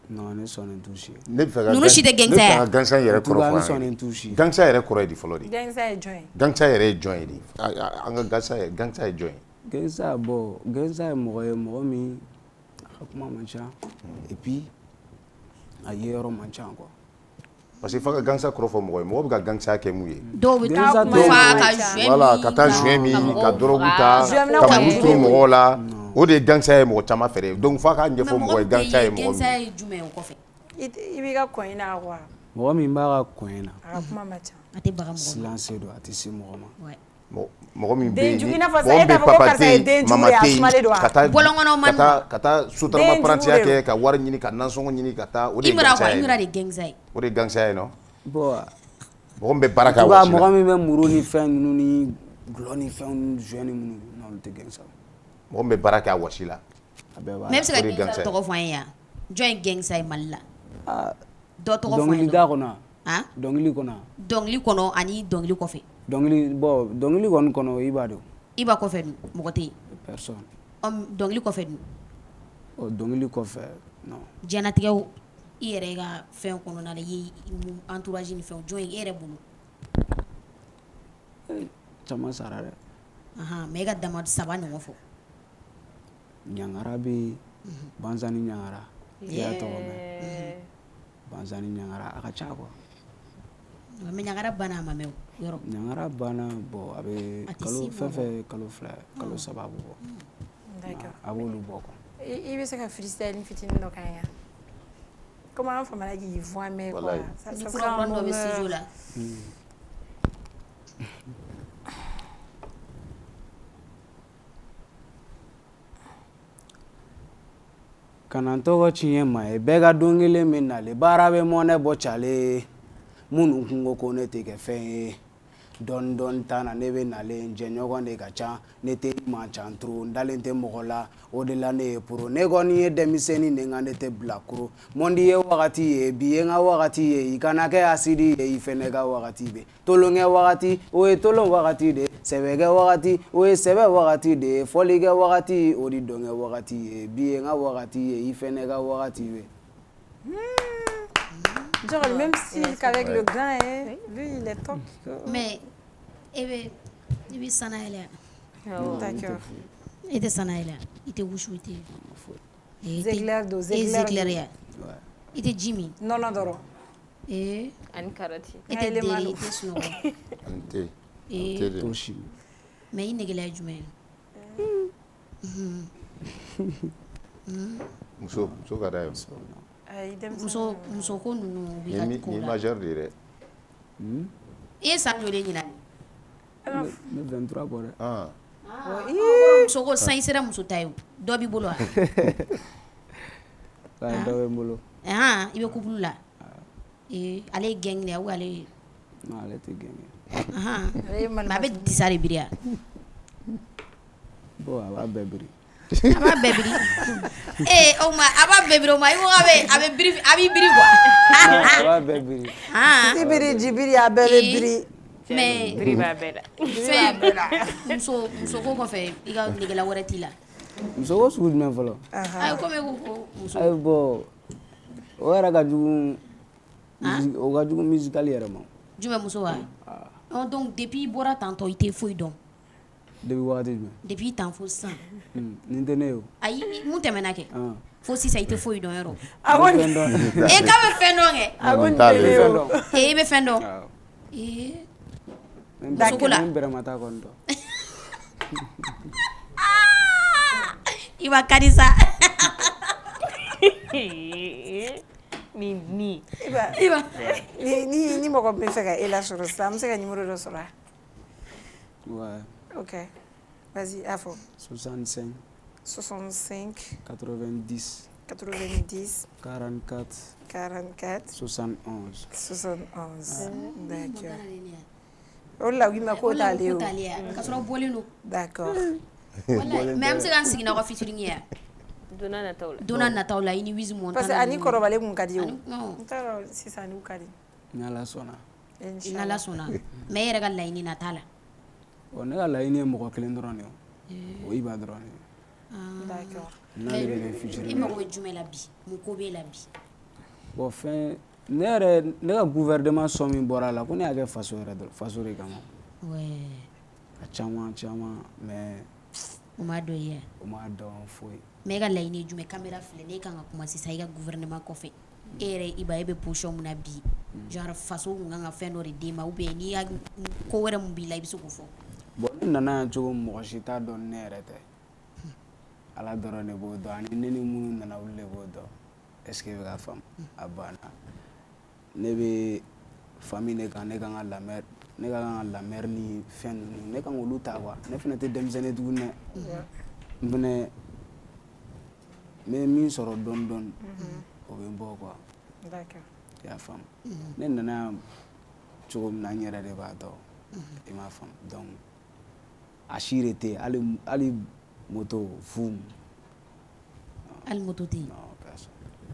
Non ne sɔnnen t'u si ye. Ne bɛ fɛ ka ninnu si tɛ gangsta ye. Ne bɛ fɛ ka gangsta yɛrɛ kɔrɔ fɔ. Ne sɔnnen t'u si ye. Gangsta yɛrɛ kɔrɔ ye di fɔlɔ de. Gangsta ye jɔn ye. Gangsta yɛrɛ ye jɔn ye de. An ka gangsta ye jɔn ye. Gangsta bon gangsta ye mɔgɔ min a ka kuma man ca et puis a ye yɔrɔ man ca quoi. Parce que fo ka gangsta kɔrɔ fɔ mɔgɔ ye mɔgɔ bɛ ka gangsta kɛ mun ye. Dɔw bɛ taa kuma ka jouer voilà ka taa jouer min ka drogue ta ka mugu turu mɔgɔw la o de ye gangsta ye mɔgɔ caman fɛ dɛ donc fo a ka ɲɛfɔ mɔgɔ ye gangsta ye mɔgɔ min. Gangsta ye jumɛn ye o kɔfɛ. I b'i ka kɔn in na quoi. Mɔgɔ min b'a ka kɔn in na. A ka kuma man ca. A tɛ baga mɔgɔ ma. Silence don a tɛ se mɔgɔ ma. Mɔgɔ min bɛ yen ni mɔgɔ bɛ papa den mama den ka taa sotarama parantiya kɛ ka wari ɲini ka nansɔngɔ ɲini ka taa o de ye gangsta ye. Imra de gangsta ye. O de ye gangsta ye non. Bon mɔgɔ min bɛ baara kɛ a wɔsi la. Mɔgɔ min bɛ muru ni fɛn ninnu ni gulɔ ni fɛn ninnu jouer ni minnu non olu tɛ gangsta. Mɔgɔ min bɛ baara kɛ a wɔsi la. Mais e bɛ se ka gangsta tɔgɔ fɔ an ye yan jɔn ye gangsta ye Mali la. Dɔ tɔgɔ fɔ an ye. Dɔnkilida kɔnɔ. Dɔnkili kɔnɔ. Dɔnkili kɔnɔ ani dɔnkili kɔfɛ. Dɔnkili kɔni kɔnɔ Iba don. Iba kɔfɛ dun mɔgɔ tɛ yen. Personne. Dɔnkili kɔfɛ dun. Dɔnkili kɔfɛ non. Diɲɛnatigɛw i yɛrɛ ka fɛn kɔnɔna la i ye entourage ni fɛnw jɔn ye e yɛrɛ bolo. Caman sara dɛ. Mais e ka dama 3 ɲɔgɔn fɔ. Ɲangara bɛ yen Banzani Ɲangara i y'a tɔgɔ mɛn Banzani Ɲangara a ka ca quoi. Mais Ɲangara banna a ma mɛn o yɔrɔ. Ɲangara banna bon a bɛ kalo fɛn fɛn kalo 2 kalo 3 bɔ. D'accord. A b'olu bɔ quoi. I bɛ se ka freestyle fitinin dɔ k'an ye. Comme an famana k'i voix mais quoi. Ça sera un dɔ bɛ studio la. Kana n tɔgɔ tiɲɛ ma ye bɛɛ ka don kelen bɛ nale baara bɛ mɔnɛ bɔ cale minnu kun ko ko ne tɛ kɛ fɛn ye dɔɔni dɔɔni ta na ne bɛ nale n jɛɲɔgɔn de ka ca ne tɛ man ca trop n dalen tɛ mɔgɔ la o de la ne ye pro ne kɔni ye denmisɛnnin de nka ne tɛ bila koro mɔndi ye wagati ye bi ye n ka wagati ye i kana kɛ asidi ye i fɛnɛ ka wagati bɛ tolonkɛ wagati o ye tolon wagati de sɛbɛkɛ wagati o ye sɛbɛ wagati de fɔlikɛ wagati o de dɔnkɛ wagati ye bi ye n ka wagati ye i fɛnɛ ka wagati bɛ. Genre le même style qu'avec le grain, lui il est top. Mais il est Sanaël. D'accord. Il était Sanaël. Il était Wushu. Il était Zegler. Il était Jimmy. Non, non, non. Et Anne Karati. Il était Deli. Il était Snow. Ante. Et Toshi. Mais il n'est que Jumel. Muso ka da yo. Muso ko ninnu bi ka ko la. Ni majeur de dɛ. I ye san joli ɲina? Ne 23 bɔ dɛ. Muso ko san i sera muso ta ye dɔ b'i bolo wa? Dɔ bɛ n bolo. I bɛ couple la? Ale ye gang de ye ou ale? Non ale tɛ gang ye. Mais a bɛ disa de biri wa? Bon a b'a bɛɛ biri. Aba bebiri. O ma aba bebiri o ma I abe brief abi biri quoi. Aba bebiri. Sibiri jibiri abe biri. Mais biri ba bela. Muso ko ko fe I ga negela wɛrɛ ti la. Muso ko sugu jumɛn fɔlɔ? Ay ko me ko muso. Ay bon. O yɛrɛ ka jugu o ka jugu musical yɛrɛ ma. Jumɛn muso wa? Donc depuis I bɔra tantôt I tɛ foyi dɔn. Depuis waati jumɛn? Depuis tan fo sisan. Nin tɛ ne ye o. Ayi mun tɛmɛna kɛ. Fo sisan I tɛ foyi dɔn yɔrɔ. A ko k'a bɛ fɛn dɔn kɛ. A ko nin tɛ ne ye o. I bɛ fɛn dɔn. Muso la. N bɛrɛma t'a kɔni dɔn. I b'a ka di sa. Ni mɔgɔ bɛ fɛ ka e la sɔrɔ sisan an bɛ se ka numéro dɔ sɔrɔ. Ouais. OK. Vas-y, à fond. 65 65 90 90 44 44 71 71. D'accord. O la oui ma ko t'ale o. Ka sɔrɔ bɔlen don. D'accord. Wallahi mais an bɛ se k'an sigi n'aw ka featuring ye. Donna nataw la. Donna nataw la I ni Wiz Montana. Parce que ani kɔrɔbalen kun ka di o. Non. N t'a dɔn sisan n'u ka di. Ni Ala sɔnna. N'Ala sɔnna. Mais e yɛrɛ ka laɲini na t'a la. Ne ka laɲini ye mɔgɔ kelen dɔrɔn de ye o Iba dɔrɔn de. D'accord. N'ale bɛ kɛ featuring. I mago bɛ jumɛn la bi? Mun ko b'e la bi? Bon fɛn ne ka gouvernement sɔn min bɔra a la ko ne y'a kɛ faso yɛrɛ dɔrɔn faso de kama. Ouais. A caman mais o m'a dɔn I ye. O m'a dɔn foyi. Mais e ka laɲini ye jumɛn? Caméra filɛ n'e kan ka kuma sisan I ka gouvernement kɔfɛ e yɛrɛ Iba e bɛ position min na bi genre faso kun kan ka fɛn dɔ de d'e ma ou bien n'i y'a ko wɛrɛ mun b'i la I bɛ se k'o fɔ. Bon ne nana yan cogo min mɔgɔ si t'a dɔn ne yɛrɛ tɛ. Ala dɔrɔn de b'o dɔn ani ne ni minnu nana olu de b'o dɔn. Est-ce que i bɛ ka faamu? A banna. Ne bɛ famille ne kan ka lamɛn ni fɛn ninnu ne kan k'olu ta quoi ne fana tɛ denmisɛnnin tuguni dɛ. N fana n bɛ min sɔrɔ dɔɔni o bɛ n bɔ quoi. D'accord. I y'a faamu. Ne nana yan cogo min na n yɛrɛ de b'a dɔn. I m'a faamu donc a si de tɛ yen hali moto fu. Hali moto tɛ yen.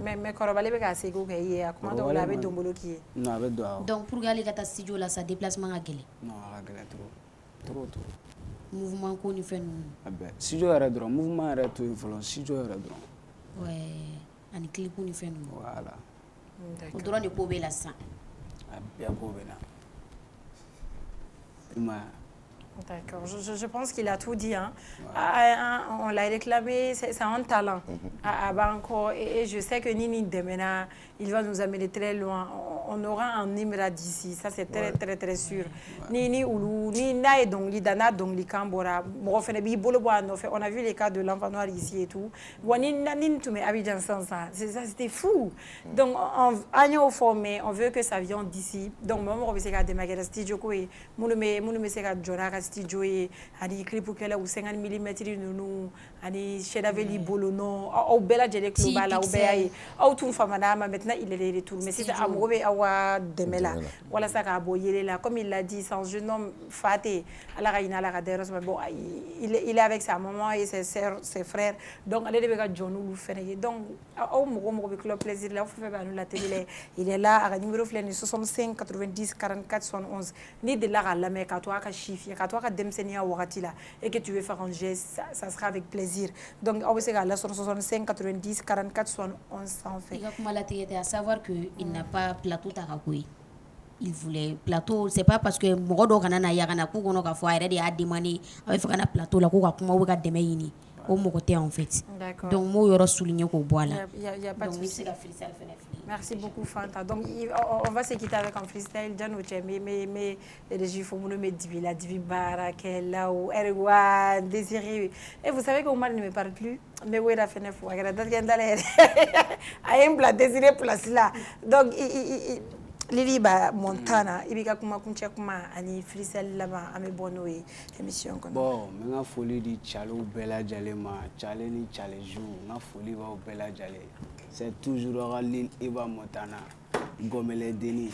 Mais kɔrɔbalen bɛ k'a seko kɛ I ye a kuma dɔw la a bɛ don bolo k'i ye. Non a bɛ don awɔ. Donc pour que ale ka taa studio la sa déplacement ka gɛlɛn. Non a ka gɛlɛn trop. Mouvement ko ni fɛn ninnu. A bɛɛ studio yɛrɛ dɔrɔn mouvement yɛrɛ to yen fɔlɔ studio yɛrɛ dɔrɔn. Ouais ani clip ni fɛn ninnu. Voilà. O dɔrɔn de ko b'e la sisan. A bɛɛ ko bɛ na. I m'a ye. D'accord, je pense qu'il a tout dit. Hein. On l'a réclamé, c'est un talent à Banco. Et je sais que Nini Demena, il va nous amener très loin. On aura un Nimra d'ici, ça c'est très sûr. Nini Oulou, Nina et Dongli, Dana Dongli Kambora, on a vu les cas de l'enfant noir ici et tout. C'était fou. Donc, on veut que ça vienne d'ici. Donc, on veut que ça démarre le studio. Studio ani clip kɛlɛ u 50 mm ninnu ani chef-d'œuvre bolono aw bɛɛ lajɛlen tulo b'a la aw bɛɛ y'a ye aw tun famana ma maintenant il est de retour mais sisan a mago bɛ aw ka dɛmɛ la walasa k'a bɔ yele la comme il l'a dit sans jeune homme fa tɛ ala ka hinɛ ala ka dayɔrɔ sɔrɔ bon il est avec sa maman et ses sœurs ses frères donc ale de bɛ ka jɔ n'olu fɛnɛ ye donc aw mɔgɔ bɛ club plaisir la aw fɛn fɛn bɛ anu la télé la il est là a ka numéro filɛ nin 65 90 44 71 ni delila k'a lamɛn k'a to a ka si fiyɛ k'a to a ka denmisɛnniya wagati la et que tu veux faire un geste ça sera avec plaisir donc aw bɛ se k'a la sɔrɔ 65 90 44 71 sanfɛ. I ka kuma latigɛ tɛ à savoir que il n'a pas plateau ta ka ko ye il voulait plateau c'est pas parce que mɔgɔ dɔw kana na yagana k'u kɔnɔ k'a fɔ a yɛrɛ de y'a demandé a bɛ fɛ ka na plateau la k'u ka kuma u bɛ ka dɛmɛ ɲini o mɔgɔ tɛ en fait donc m'o yɔrɔ souligner k'o bɔ a la donc i bɛ se ka freestyle fɛnɛ filɛ. Merci beaucoup Fanta. Donc on va se quitter avec un freestyle Jano Tchemé mais les jifo mono me dibila dibara kella ou erwa Désiré et vous savez que Omar ne me parle plus mais où est la fenêtre pour regarder d'aller à un plat Désiré place là donc Lili ba Montana ibika kuma kunche kuma ani freestyle là-bas ame bono e émission comme bon me nga foli di chalo bela jale ma chale ni chale jou nga foli ba bela jale c'est toujours Lil Iba Montana Gomele Deni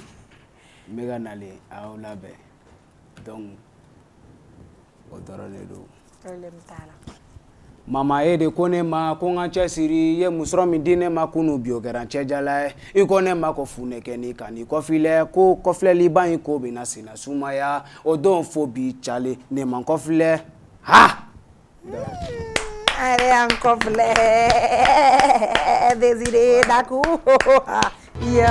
mega nale a olabe donc o dorone do problème tala Mama e de ko ne ma ko n ka cɛsiri ye musɔrɔ min di ne ma kunu bi o kɛra n cɛjala ye I ko ne ma ko fu ne kɛ ni ka ni kɔfilɛ ko kɔfilɛliba in ko bɛna sina sumaya o don fo bi cale ne ma kɔfilɛ ha are an kɔfilɛ Désiré Dakou